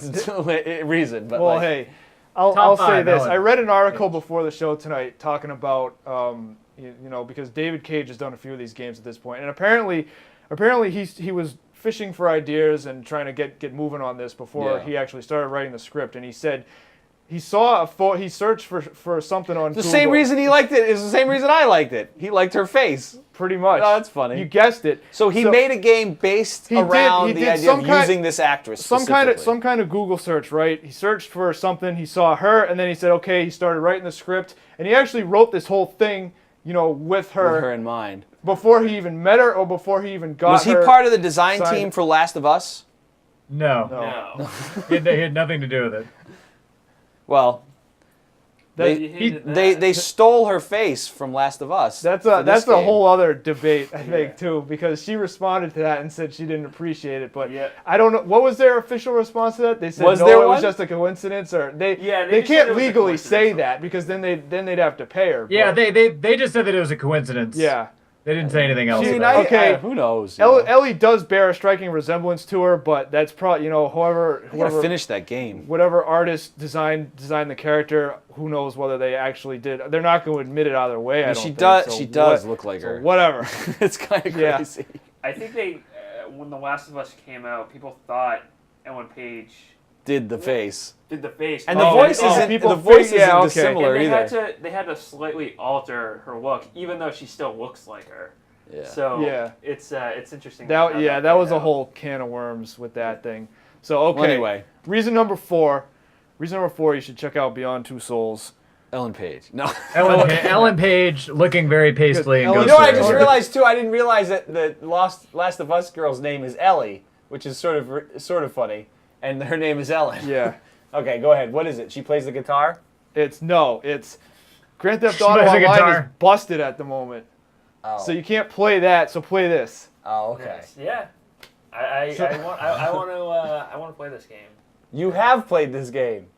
reason, but Well, like, hey, I'll Top say 5, this. Ellen. I read an article before the show tonight talking about, because David Cage has done a few of these games at this point, and apparently he was fishing for ideas and trying to get moving on this before Yeah. he actually started writing the script, and he said he saw he searched for something on the Google. same reason he liked it is the same reason I liked it. He liked her face. Pretty much. Oh, that's funny. You guessed it. So he made a game based around the idea of using this actress some kind specifically. of Google search, right? He searched for something, he saw her, and then he said, okay, he started writing the script, and he actually wrote this whole thing, with With her in mind. before he even met her or before he even got Was he her part of the design signed- team for Last of Us? No. No. He had nothing to do with it. Well, That- You hated that. they stole her face from Last of Us. That's for a this a game. whole other debate, I think, Yeah. too, because she responded to that and said she didn't appreciate it. But Yeah. I don't know, what was their official response to that? They said Was no, there it was one? just a coincidence, or they Yeah, they they just said can't it was a legally say coincidence. that because then they'd have to pay her. Yeah, but- they just said that it was a coincidence. yeah. They didn't say anything else. I mean, about it. Okay. who knows? Ellie does bear a striking resemblance to her, but that's probably I gotta whoever finish that game. whatever artist designed the character. Who knows whether they actually did? They're not going to admit it either way. I don't She think, does. so She does what- look like so her. whatever. It's kind of Yeah. crazy. I think they, when The Last of Us came out, people thought Ellen Page Did the face did the face. and the Oh, voice oh, isn't people the voice think- yeah, isn't okay. dissimilar and either. they had to slightly alter her look, even though she still looks like her. Yeah. So Yeah. it's interesting. That how that played was a out. whole can of worms with that thing. So okay. Well, anyway, Reason number 4. You should check out Beyond Two Souls. Ellen Page. No. Ellen Page looking very pastely and Ellen- goes You know what I through just it. realized too? I didn't realize that the Last of Us girl's name is Ellie, which is sort of funny, and her name is Ellen. Yeah. Okay, go ahead. What is it? She plays the guitar? It's Grand Theft She Auto plays the Online is guitar. busted at the moment. Oh. So you can't play that, so play this. Oh, okay. Yes. Yeah. I want to play this game. You have played this game.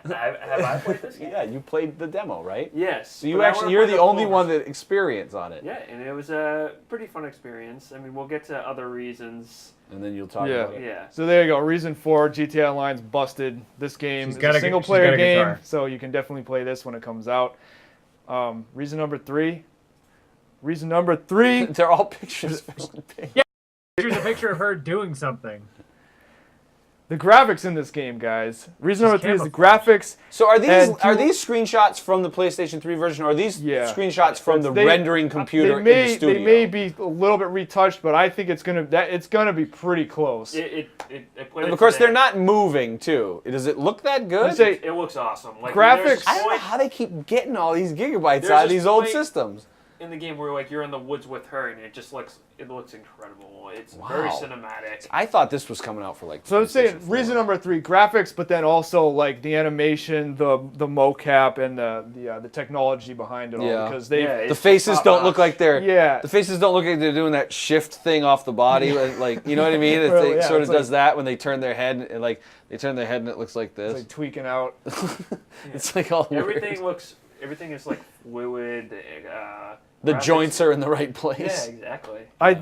Have I played this game? Yeah, you played the demo, right? Yes. So but you're the only one that experienced on it. Yeah, and it was a pretty fun experience. I mean, we'll get to other reasons. And then you'll talk Yeah. about it. Yeah. So there you go. Reason 4, GTA Online's busted. This game She's is got a a- single she's player got a game, guitar. so you can definitely play this when it comes out. Reason number 3. They're all pictures. Here's a picture of her doing something. The graphics in this game, guys. Reason number 3 is the camouflage. graphics. So are And these screenshots from the PlayStation 3 version, or are these Yeah. screenshots from the They- rendering computer They may, in the studio? they may be a little bit retouched, but I think it's gonna be pretty close. I played And it of course, today. they're not moving too. Does it look that good? I'd say- It looks awesome. Like Graphics- there's a I don't know point- how they keep getting all these gigabytes There's out of this these old point- systems. in the game where like you're in the woods with her, and it looks incredible. It's very Wow. cinematic. I thought this was coming out for like. So I'm saying PlayStation 4. reason number 3, graphics, but then also like the animation, the mocap, and the technology behind it all. Yeah. Because they, Yeah, The faces don't look like they're. Yeah. The faces don't look like they're doing that shift thing off the body, like you know what I mean. It Well, they yeah, sort of it's like- does that when they turn their head, and like they turn their head and it looks like this. like tweaking out. It's like all weird. Everything is like fluid. The graphics- joints are in the right Yeah, place. exactly. I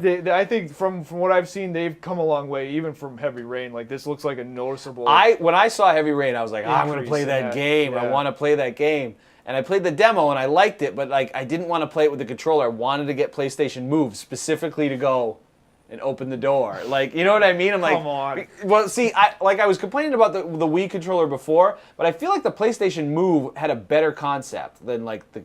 think from what I've seen, they've come a long way, even from Heavy Rain. Like this looks like a noticeable. When I saw Heavy Rain, I was like, I'm going to Increase play in that that, game. I yeah. want to play that game. And I played the demo and I liked it, but like I didn't want to play it with the controller. I wanted to get PlayStation Move specifically to go and open the door. Like, you know what I mean? I'm like, Come on. Well, see, I was complaining about the Wii controller before, but I feel like the PlayStation Move had a better concept than like the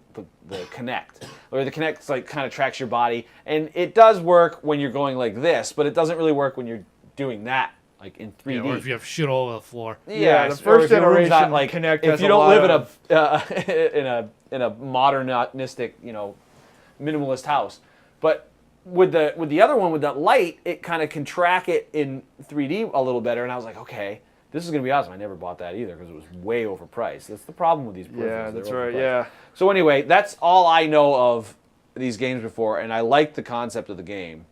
Kinect. Or the Kinect like kind of tracks your body, and it does work when you're going like this, but it doesn't really work when you're doing that like in 3D. Yeah, or if you have shit all over the floor. Yeah, the or first if your room's generation not, Kinect if has you a don't lot live of- in a modernistic, minimalist house. But with the other one with that light, it kind of can track it in 3D a little better, and I was like, okay, this is gonna be awesome. I never bought that either because it was way overpriced. That's the problem with these peripherals. Yeah, they're that's right. overpriced. Yeah. So anyway, that's all I know of these games before, and I like the concept of the game.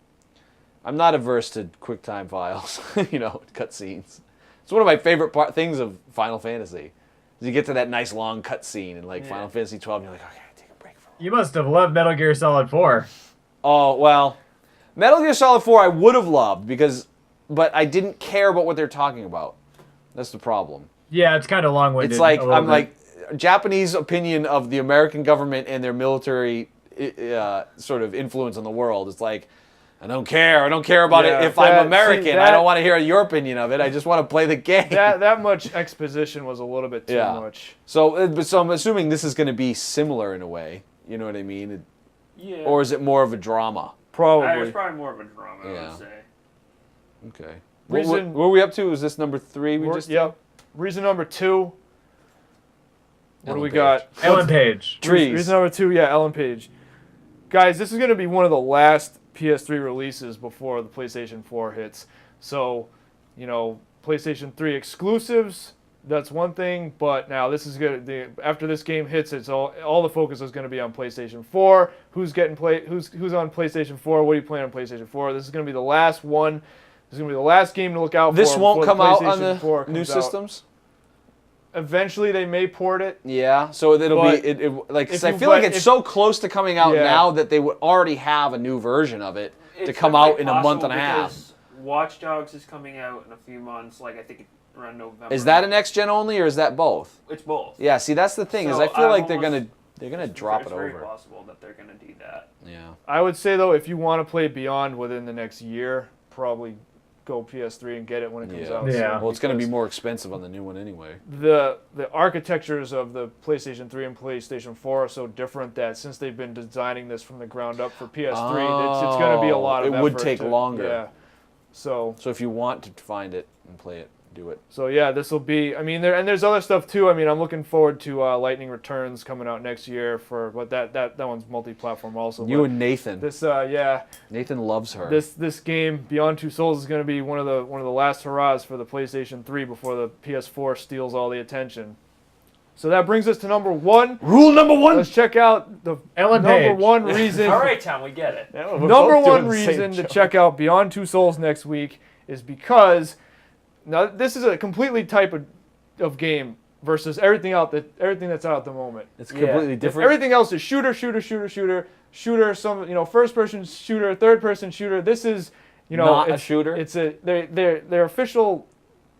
I'm not averse to QuickTime files, cutscenes. It's one of my favorite things of Final Fantasy. Is you get to that nice long cutscene in like Final Fantasy 12, and you're like, okay, take a break for a while. You must have loved Metal Gear Solid 4. Oh well, Metal Gear Solid 4 I would have loved but I didn't care about what they're talking about. That's the problem. Yeah, it's kind of long-winded. It's like a little I'm bit. like Japanese opinion of the American government and their military sort of influence on the world. It's like I don't care about Yeah, it if I'm that- American. see, I that- don't want to hear your opinion of it. I just want to play the game. That much exposition was a little bit too Yeah. much. So I'm assuming this is going to be similar in a way. You know what I mean? Yeah. Or is it more of a drama? It's Probably. probably more of a drama, I Yeah. would say. Okay. Reason- What are we up to? Is this number 3 we just did? Yep. Reason number 2. What do Ellen we Page. got? Ellen Page. Trees. Reason number 2, yeah, Ellen Page. Guys, this is going to be one of the last PS3 releases before the PlayStation 4 hits. So, PlayStation 3 exclusives, that's one thing, but now this is going to after this game hits, it's all the focus is going to be on PlayStation 4. Who's on PlayStation 4? What are you playing on PlayStation 4? This is going to be the last one. This is going to be the last game to look out for. This won't before come out PlayStation on the 4 new comes out. systems? Eventually, they may port it. Yeah, so it'll But be like 'cause if I you feel like play- it's if- so close to coming out Yeah. now that they would already have a new version of it to It's come out definitely in a month and possible a half. because Watch Dogs is coming out in a few months, like I think around November. Is that a next gen only or is that both? It's both. Yeah, see that's the thing is So I feel I'm like they're almost- gonna drop It's it very over. possible that they're gonna do that. Yeah. I would say though, if you want to play Beyond within the next year, probably go PS3 and get it when it comes Yeah. out. Yeah. Well, it's going to be because more expensive on the new one anyway. the architectures of the PlayStation 3 and PlayStation 4 are so different that since they've been designing this from the ground up for PS3, it's going to be a lot of It would effort take to- longer. Yeah. So So if you want to find it and play it, do it. yeah, this will be. I mean, there's other stuff too. I mean, I'm looking forward to Lightning Returns coming out next year but that one's multi-platform also. You but and Nathan. this Nathan loves her. This game Beyond Two Souls is going to be one of the last hurrahs for the PlayStation 3 before the PS4 steals all the attention. So that brings us to number 1. Rule number 1. Let's check out the Ellen number Page. 1 reason. All right, Tom, we get it. Number 1 reason to check out Beyond Two Souls next week is because now this is a completely type of game versus everything that's out at the moment. It's completely different. Everything else is shooter, some first person shooter, third person shooter. This is Not a it's- shooter? It's their official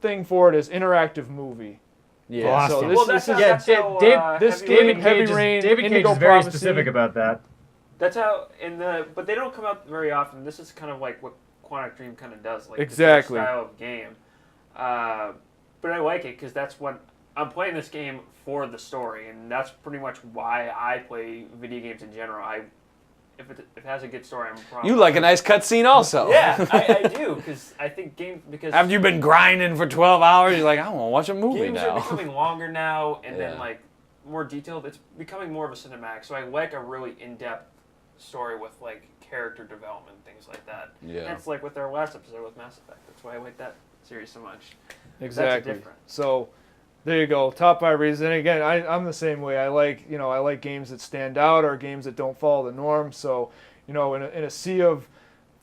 thing for it is interactive movie. Yeah. Awesome. So this, Well, this that's is how- Yeah, that's how, Dave, this Heavy game- Rain- Heavy Cage Rain, is, David Cage Indigo is very Prophecy. specific about that. That's how but they don't come out very often. This is kind of like what Quantic Dream kind of does, like Exactly. this style of game. But I like it because that's what I'm playing this game for the story, and that's pretty much why I play video games in general. If it has a good story, I'm probably You like a nice cutscene also. Yeah, I do because I think because After you've been grinding for 12 hours, you're like, I want to watch a movie games are now. becoming longer now, and Yeah. then like more detailed. It's becoming more of a cinematic. So I like a really in-depth story with like character development and things like that. Yeah. That's like with their last episode with Mass Effect. That's why I like that series so much. Exactly. different. So there you go. Top 5 reasons. And again, I'm the same way. I like games that stand out or games that don't follow the norm. So, in a sea of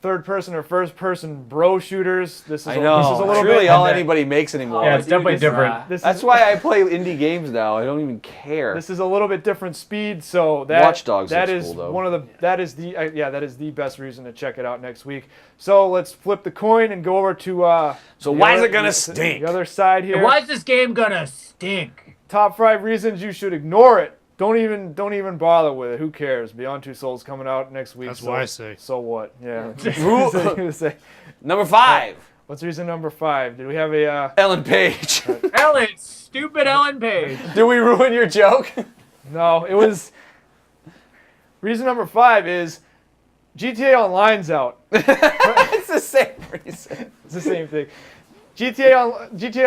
third-person or first-person bro shooters, this is I this is know. a It's little really bit. all anybody makes anymore. Yeah, it's definitely different. That's why I play indie games now. I don't even care. This is a little bit different speed, so that Watch Dogs that looks is cool, though. one of the that is the best reason to check it out next week. So let's flip the coin and go over to So the why is other- it gonna stink? The other side here. Why is this game gonna stink? Top 5 reasons you should ignore it. Don't even bother with it. Who cares? Beyond Two Souls coming out next week. That's so, what I say. So what? Yeah. Rule- So you're gonna say, Number 5, what's reason number 5? Did we have a? Ellen Page. Ellen, stupid Ellen Page. Did we ruin your joke? No, it was. Reason number 5 is GTA Online's out. It's the same reason. It's the same thing. GTA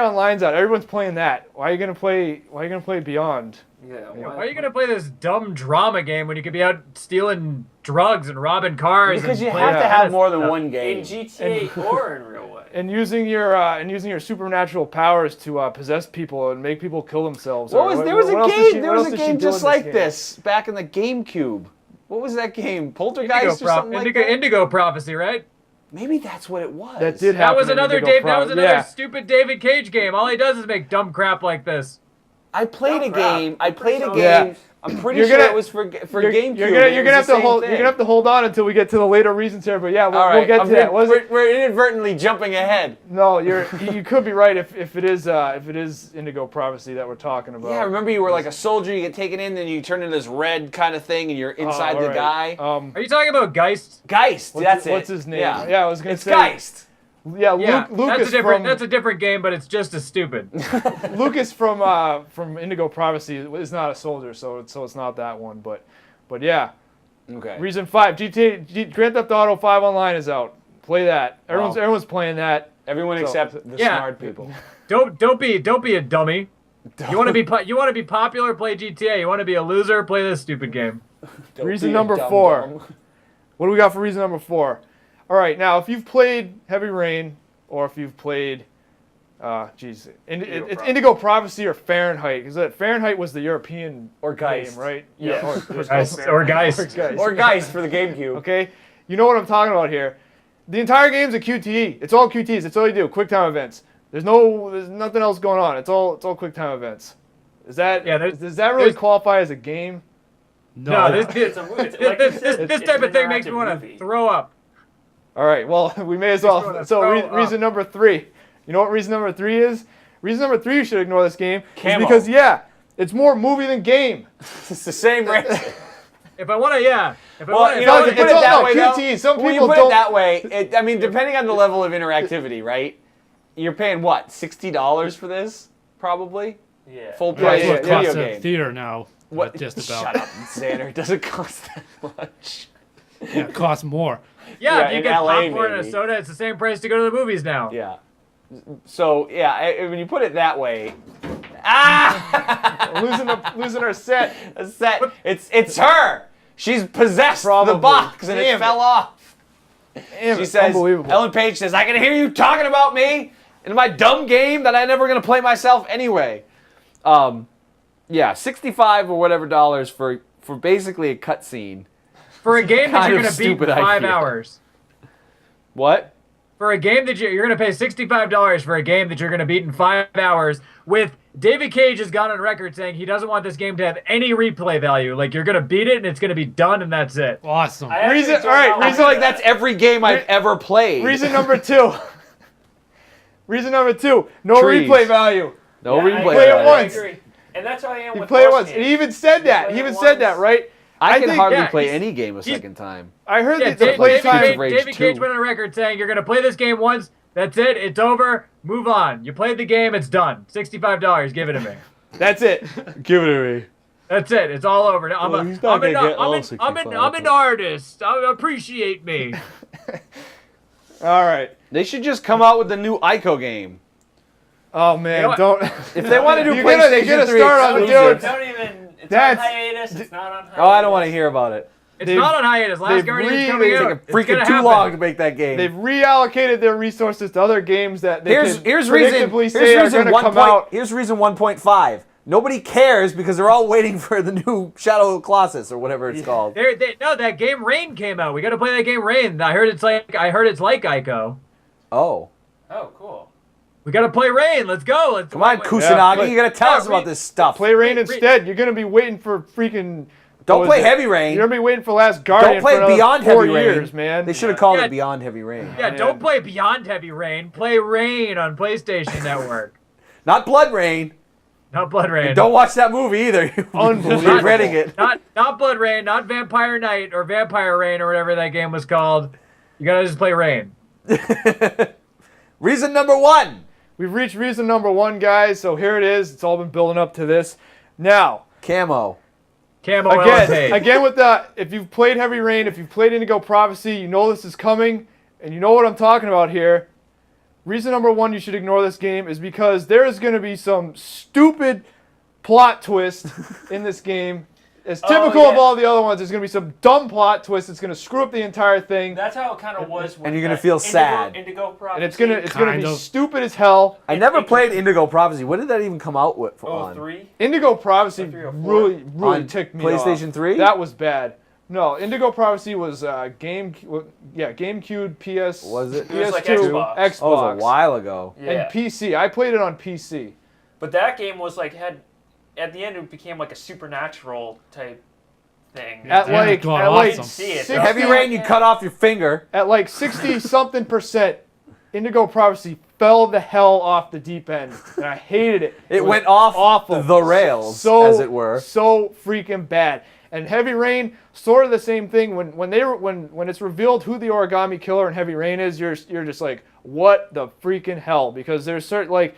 Online's out. Everyone's playing that. Why are you gonna play Beyond? Yeah. Why are you gonna play this dumb drama game when you could be out stealing drugs and robbing cars? Because and you playing have to all have this more than stuff? one game. In GTA or in real life. And using your supernatural powers to possess people and make people kill themselves. There was What a else did she- game. There what was else a did she game do in just like game? this back in the GameCube. What was that game? Indigo, Poltergeist or something like that? Indigo Prophecy, right? Maybe that's what it was. That did That happen. was in another Indigo That was Pro- another yeah. stupid David Cage game. All he does is make dumb crap like this. I played a crap. game. I played a game. Yeah. I'm pretty You're sure gonna- it was for You're GameCube. gonna have to hold. You're gonna have to hold on until we get to the later reasons here. But yeah, we'll, All right, we'll get to that. we're inadvertently jumping ahead. No, you could be right if it is Indigo Prophecy that we're talking about. Yeah, remember you were like a soldier. You get taken in, then you turn into this red kind of thing, and you're inside the guy. Are you talking about Geist? Geist. That's it. What's his name? Yeah, I was gonna it's say Geist. Yeah, Yeah, Lucas that's a different game, but it's just as stupid. Lucas from Indigo Prophecy is not a soldier, so it's not that one. But yeah. Okay. Reason 5, Grand Theft Auto 5 Online is out. Play that. Everyone's playing that. Everyone So- except the Yeah. smart people. Don't be a dummy. You want to be popular? Play GTA. You want to be a loser? Play this stupid game. Don't Reason be a number dumb 4. dumb. What do we got for reason number 4? All right, now if you've played Heavy Rain or if you've played, it's Indigo Prophecy or Fahrenheit, because Fahrenheit was the European Or Geist. game, right? Yeah. Or Geist. Or Geist for the GameCube. Okay, you know what I'm talking about here. The entire game's a QTE. It's all QTEs. It's all you do. Quick time events. There's nothing else going on. It's all quick time events. Does that really there's- qualify as a game? No, this like you said, this it's type an of thing makes me interactive want to movie. throw up. All right, well, we may as wanna well. So throw up. reason number 3. You know what reason number 3 is? Reason number 3 you should ignore this game is Camo. because, it's more movie than game. It's the same race. If I want to, yeah. If I Well, want you to, know, it's you put all it that about way, though. QT. Some When you people put don't- it that way, depending on the level of interactivity, right? You're paying what, $60 for this, probably? Yeah. Full Yeah, price yeah, It video costs game. at theater now. What? Just about. Shut up, Xander. It doesn't cost that much. Yeah, it costs more. yeah, Yeah, if you in get LA popcorn and a maybe. soda, it's the same price to go to the movies now. Yeah. So when you put it that way, losing our set. a set. It's her. She's possessed Probably. the box and Damn it fell off. Damn, She it's says, unbelievable. Ellen Page says, I can hear you talking about me in my dumb game that I'm never going to play myself anyway. Yeah, $65 or whatever dollars for basically a cutscene. For a game that Kind you're of going to beat in stupid 5 idea. hours. What? For a game that you're going to pay $65 for a game that you're going to beat in 5 hours with David Cage has gone on record saying he doesn't want this game to have any replay value. Like, you're going to beat it and it's going to be done and that's it. Awesome. Reason- all right, I feel like that's every game I've ever played. Reason number 2. Reason number 2. No Trees. replay value. No Yeah, replay. play it value. once. agree. And that's how I am You with play it most once. games. He even said that. play He it even said that, once. right? I can think- hardly yeah, play he's- any game a he's- second time. I heard Yeah, that the play time. David Rage David Cage 2. went on record saying you're going to play this game once, that's it, it's over, move on. You played the game, it's done. $65, give it to me. That's it. Give it to me. That's it. It's all over. Now, Well, he's not gonna get all I'm 65, an artist. Appreciate me. All right. They should just come out with the new Ico game. Oh man, You know what? don't. If they want to do They're PlayStation gonna 3 start on the exclusives- dude. Don't even. It's That's- on hiatus. It's not on hiatus. Oh, I don't want to hear about it. It's not on hiatus. Last Guardian's coming It's out. like It's freaking gonna too happen. long to make that game. They've reallocated their resources to other games that they Here's can reason. predictably Here's say are reason going to come out. Here's reason 1.5. Nobody cares because they're all waiting for the new Shadow of the Colossus or whatever it's called. No, that game Rain came out. We got to play that game Rain. I heard it's like Ico. Oh. Oh, cool. We got to play Rain. Let's go. Come on, Kusanagi, you gotta tell us about this stuff. Play Rain instead. You're going to be waiting for freaking... Don't play Heavy Rain. You're going to be waiting for Last Guardian Don't play for another Beyond 4 Heavy years, Rain. man. They should have called it Beyond Heavy Rain. Yeah, don't play Beyond Heavy Rain. Play Rain on PlayStation Network. Not Blood Rain. Not Blood Rain. And don't watch that movie either. Unbelievable. Regretting it. Not Blood Rain. Not Vampire Night or Vampire Rain or whatever that game was called. You gotta just play Rain. Reason number 1. We've reached reason number 1, guys. So here it is. It's all been building up to this. Now, Camo. Again with the, if you've played Heavy Rain, if you've played Indigo Prophecy, you know this is coming, and you know what I'm talking about here. Reason number 1 you should ignore this game is because there is going to be some stupid plot twist in this game. As typical of all the other ones, there's going to be some dumb plot twist that's going to screw up the entire thing. That's how it kind of was. With And you're gonna feel sad. Indigo Prophecy. And it's gonna be Kind of. stupid as hell. I never played Indigo Prophecy. When did that even come out with? On? 03? Indigo Prophecy 3 or 4? really On ticked me PlayStation off. 3? That was bad. No, Indigo Prophecy was GameCube, PS, Was it? PS2, It was like Xbox. Xbox, Oh, it was a while ago. Yeah. and PC. I played it on PC. But that game was like at the end it became like a supernatural type thing. At damn, like, God, at like awesome. See it, 60 though. Heavy Rain, you cut off your finger. At like 60-something%, Indigo Prophecy fell the hell off the deep end, and I hated it. It was went off awful. the rails, so, as it were. So freaking bad. And Heavy Rain, sort of the same thing. When it's revealed who the Origami Killer in Heavy Rain is, you're just like, what the freaking hell? Because there's certain like.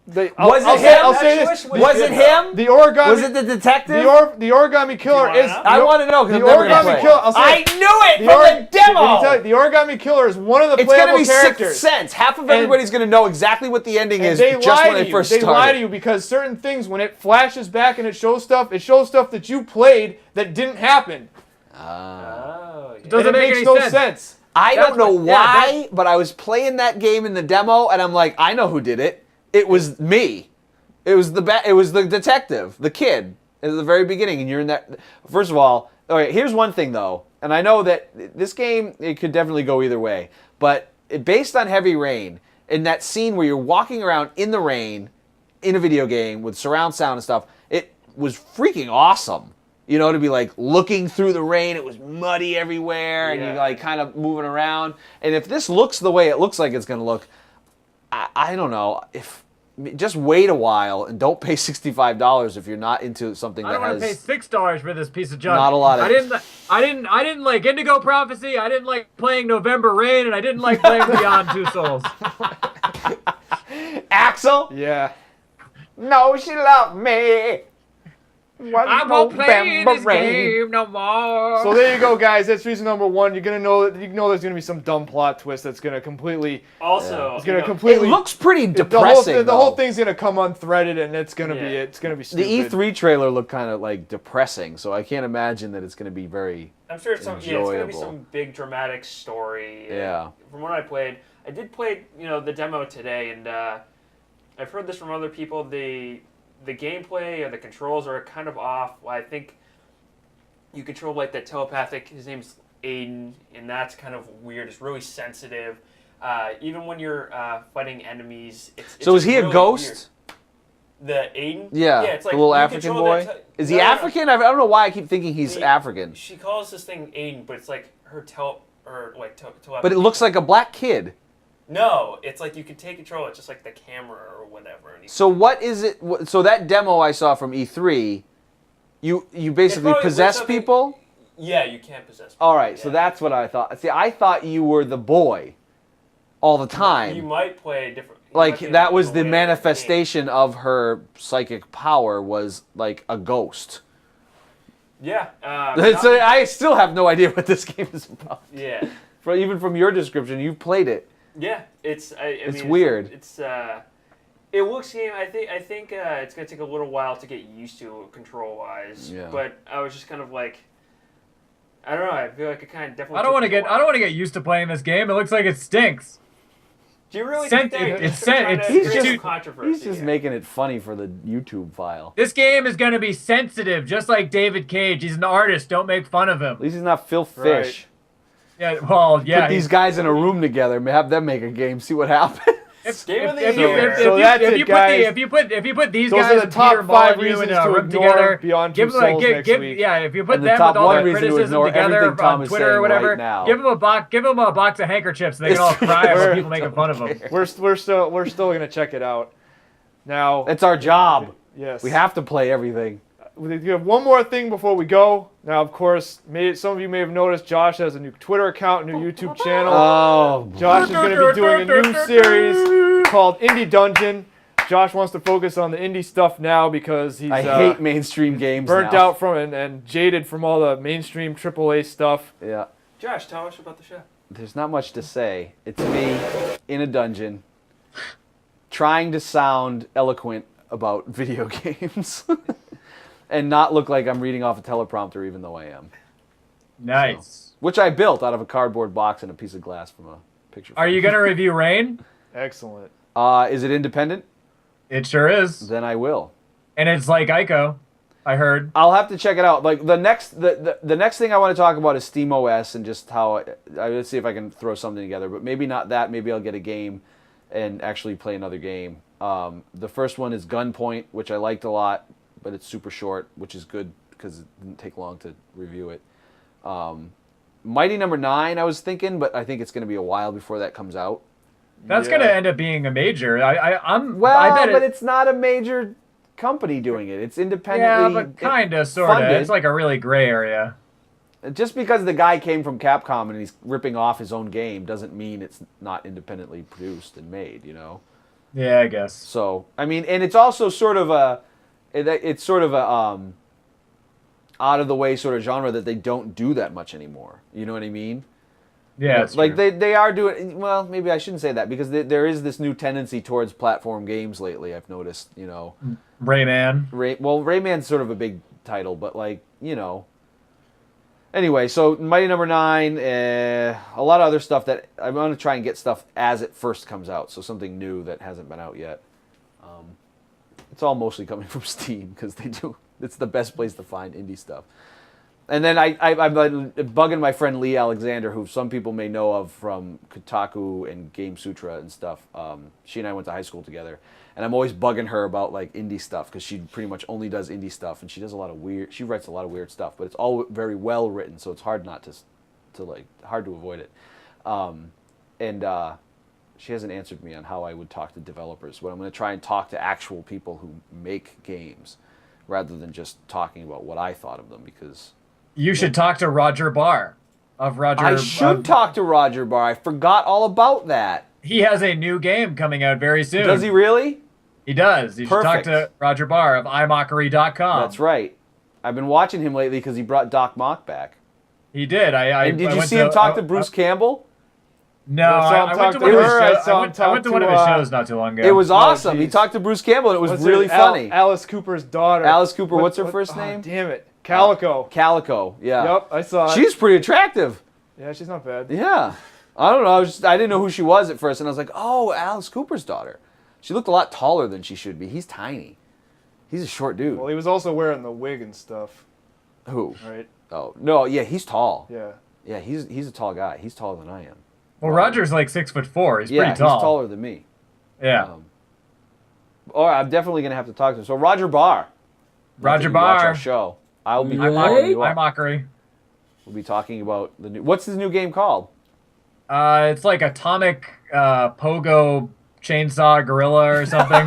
Was it him? The Origami. Was it the detective? The Origami Killer Do you is. wanna know? I want to know because The I'm never gonna Origami play. Killer. I'll say I it. knew it The from Or- the Let me tell demo. you, the Origami Killer is one of the It's gonna playable be characters. Sixth Sense. Half of And- everybody's gonna know exactly what the ending And is they just lie when to they you. first They started. lie to you because certain things, when it flashes back and it shows stuff that you played that didn't happen. Oh, yeah. Doesn't And it make makes any no sense. sense. I That's don't know what- yeah, why, but I was playing that game in the demo, and I'm like, I know who did it. It was me. It was the detective, the kid, at the very beginning, and you're in that. First of all, okay, here's one thing though, and I know that this game it could definitely go either way, but based on Heavy Rain, in that scene where you're walking around in the rain, in a video game with surround sound and stuff, it was freaking awesome. You know, to be like looking through the rain, it was muddy everywhere, and you're like kind of moving around. And if this looks the way it looks like it's going to look, I don't know. If just wait a while and don't pay $65 if you're not into something I that don't want to pay has. $6 for this piece of junk. Not a lot of- I didn't like Indigo Prophecy. I didn't like playing November Rain, and I didn't like playing Beyond Two Souls. Axel? Yeah. No, she loved me. I won't play this game no more. So there you go, guys. That's reason number 1. You're gonna know that there's gonna be some dumb plot twist that's gonna completely. Also, It's gonna It completely. looks pretty the depressing. whole though. thing's gonna come unthreaded, and it's gonna be stupid. The E3 trailer looked kind of like depressing, so I can't imagine that it's going to be very. I'm sure it's it's gonna be enjoyable. some big dramatic story. Yeah. From what I did play the demo today, and I've heard this from other people. The gameplay or the controls are kind of off. I think you control like that telepathic. His name's Aiden, and that's kind of weird. It's really sensitive. Even when you're fighting enemies, it's So is he a really ghost? weird. The Aiden? Yeah, it's like the little you African control boy. that Is he No, no, no. African? I don't know why I keep thinking he's African. She calls this thing Aiden, but it's like her telepathy. But it looks like a black kid. No, it's like you can take control. It's just like the camera or whatever. And So what is it? So that demo I saw from E3, you basically probably possess something- people. Yeah, you can't possess people. All right, so yeah. that's what I thought. See, I thought you were the boy all the time. You might play different. Like that was the manifestation of her psychic power was like a ghost. Yeah. So I still have no idea what this game is about. Yeah. Even from your description, you've played it. Yeah. It's. I mean, weird. It looks game. I think it's gonna take a little while to get used to control wise. Yeah. But I was just kind of like, I don't know. I feel like it kind of definitely. I don't want to get used to playing this game. It looks like it stinks. Do you really Sent- think that? it's They're sent- trying it's- to it's create too- some controversy He's just here? making it funny for the YouTube file. This game is going to be sensitive, just like David Cage. He's an artist. Don't make fun of him. At least he's not Phil Right. Fish. Yeah, well, yeah. Put these guys in a room together, have them make a game, see what happens. Game of the If year. So that's it, guys. If you put these Those guys are the and top Peter 5 Molyneux in reasons a to room ignore together, Beyond Two Souls next week. yeah, if you put And the them top with all one their reason to criticism ignore together everything Tom on is Twitter saying or whatever, right now. give them a box of handkerchiefs and they can all cry We're- about people making fun of them. We're still gonna check it out. Now, It's our job. yes, We have to play everything. We have one more thing before we go. Now, of course, some of you may have noticed Josh has a new Twitter account, new YouTube channel. Oh, Josh is going to be doing a new series called Indie Dungeon. Josh wants to focus on the indie stuff now because he's I hate mainstream games burnt now. out from it and jaded from all the mainstream AAA stuff. Yeah. Josh, tell us about the show. There's not much to say. It's me in a dungeon trying to sound eloquent about video games and not look like I'm reading off a teleprompter even though I am. Nice. Which I built out of a cardboard box and a piece of glass from a picture Are frame. you going to review Rain? Excellent. Is it independent? It sure is. Then I will. And it's like Ico, I heard. I'll have to check it out. Like the next thing I want to talk about is SteamOS and just how let's see if I can throw something together. But maybe not that. Maybe I'll get a game and actually play another game. The first one is Gunpoint, which I liked a lot, but it's super short, which is good because it didn't take long to review it. Mighty Number 9, I was thinking, but I think it's going to be a while before that comes out. That's Yeah. going to end up being a major. Well, I bet but it's not a major company doing it. It's yeah, independently. but kind of, sort of. funded. It's like a really gray area. Just because the guy came from Capcom and he's ripping off his own game doesn't mean it's not independently produced and made, you know? Yeah, I guess. So, I mean, and it's also sort of a out of the way sort of genre that they don't do that much anymore. You know what I mean? Yeah, it's like true. they are doing, well, maybe I shouldn't say that because there is this new tendency towards platform games lately, I've noticed, you know. Rayman. Rayman's sort of a big title, but like, you know. Anyway, so Mighty Number 9, a lot of other stuff that I'm going to try and get stuff as it first comes out, so something new that hasn't been out yet. It's all mostly coming from Steam because it's the best place to find indie stuff. And then I'm bugging my friend Lee Alexander, who some people may know of from Kotaku and Game Sutra and stuff. She and I went to high school together, and I'm always bugging her about like indie stuff because she pretty much only does indie stuff, and she does a lot of weird. She writes a lot of weird stuff, but it's all very well written, so it's hard not hard to avoid it. She hasn't answered me on how I would talk to developers. But I'm going to try and talk to actual people who make games, rather than just talking about what I thought of them because. You should talk to Roger Barr of Roger. I should talk to Roger Barr. I forgot all about that. He has a new game coming out very soon. Does he really? He does. You should talk Perfect. to Roger Barr of imockery.com. That's right. I've been watching him lately because he brought Doc Mock back. He did. And did you see him talk to Bruce Campbell? No, I saw him I talk went to to one of his her, I shows. saw him I went talk to one of to, his shows not too long ago. It was awesome. He geez. talked to Bruce Campbell, and it was What's really it? funny. Alice Cooper's daughter. Alice Cooper, what's her first oh, name? damn it. Calico. Calico, yeah. Yep, I saw it. She's pretty attractive. Yeah, she's not bad. Yeah. I don't know. I didn't know who she was at first, and I was like, oh, Alice Cooper's daughter. She looked a lot taller than she should be. He's tiny. He's a short dude. Well, he was also wearing the wig and stuff, Who? right? Oh, no, yeah, he's tall. Yeah. Yeah, he's a tall guy. He's taller than I am. Well, Roger's like 6'4". He's Yeah, pretty tall. he's taller than me. Yeah. I'm definitely going to have to talk to him. So Roger Barr. Roger Not that you watch Barr. our show. I'll be I'm calling you up. mockery. We'll be talking about the new. What's his new game called? It's like Atomic Pogo Chainsaw Gorilla or something.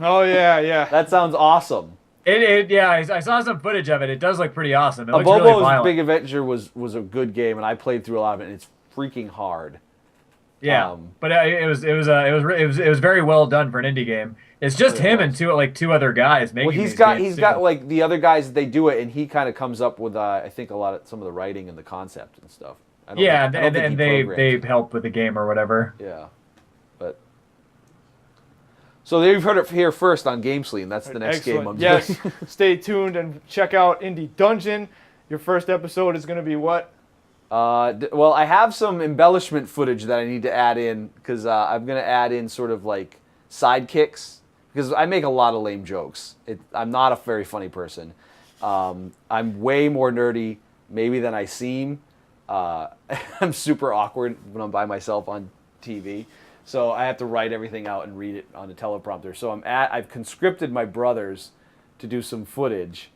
Oh, yeah, yeah. That sounds awesome. Yeah, I saw some footage of it. It does look pretty awesome. It looks Abobo's really violent. Big Adventure was a good game, and I played through a lot of it. And it's freaking hard. Yeah, but it was very well done for an indie game. It's just him and two other guys making. Well, these games, he's too. got like the other guys that they do it, and he kind of comes up with I think some of the writing and the concept and stuff. Yeah, I don't think and he they programs. help with the game or whatever. Yeah, but so you've heard it here first on GameSlean. That's the next game I'm Yes, doing. stay tuned and check out Indie Dungeon. Your first episode is going to be what? Well, I have some embellishment footage that I need to add in because I'm going to add in sort of like sidekicks because I make a lot of lame jokes. I'm not a very funny person. I'm way more nerdy maybe than I seem. I'm super awkward when I'm by myself on TV. So I have to write everything out and read it on a teleprompter. So I've conscripted my brothers to do some footage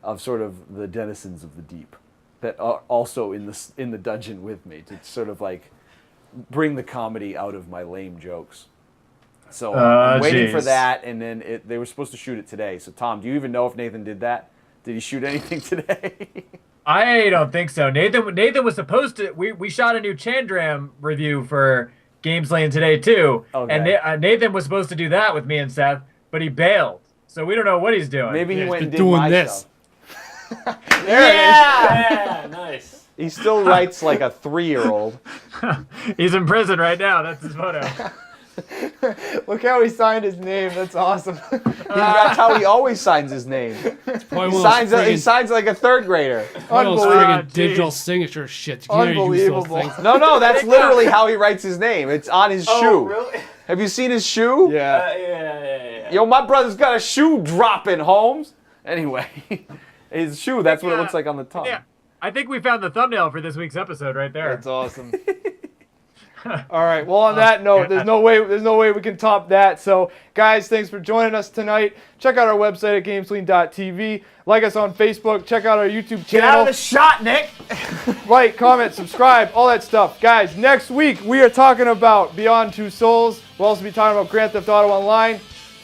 of sort of the denizens of the deep that are also in the dungeon with me to sort of like bring the comedy out of my lame jokes. So I'm waiting for that, and then they were supposed to shoot it today. So Tom, do you even know if Nathan did that? Did he shoot anything today? I don't think so. Nathan was supposed to. We shot a new Chandram review for GameSlean today too, Okay. and Nathan was supposed to do that with me and Seth, but he bailed. So we don't know what he's doing. Maybe he Yeah, went he's and been did doing my this. stuff. Yeah, nice. He still writes like a 3-year-old. He's in prison right now. That's his photo. Look how he signed his name. That's awesome. That's how he always signs his name. Probably He one of those he signs like a 3rd grader. one of those Unbelievable. friggin' digital signature shit. You can't use those Unbelievable. things. No, that's literally how he writes his name. It's on his shoe. Oh, really? Have you seen his shoe? Yeah. Yeah. Yo, my brother's got a shoe dropping, Holmes. Anyway, his shoe, that's what it looks like on the tongue. Yeah, I think we found the thumbnail for this week's episode right there. That's awesome. All right. Well, on that note, there's no way we can top that. So, guys, thanks for joining us tonight. Check out our website at GameSlean.tv. Like us on Facebook. Check out our YouTube channel. Get out of the shot, Nick. Like, comment, subscribe, all that stuff. Guys, next week we are talking about Beyond Two Souls. We'll also be talking about Grand Theft Auto Online.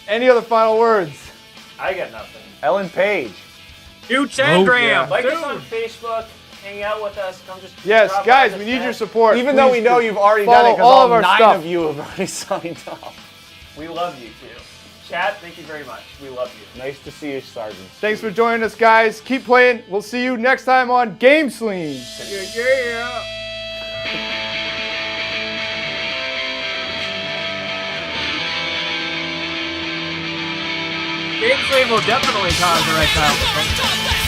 Any other final words? I got nothing. Ellen Page. New Chandram. yeah. Like us Dude. on Facebook. Hang out with us. Come just. Yes, drop guys, by we the need your chat. support. Even though we Please know do. you've already Follow done it because all all, of our 9 stuff. of you have already signed up. We love you too. Chat, thank you very much. We love you. Nice to see you, Sergeant. Thanks for joining us, guys. Keep playing. We'll see you next time on GameSlean. Yeah. GameSlean will definitely cause erectile dysfunction.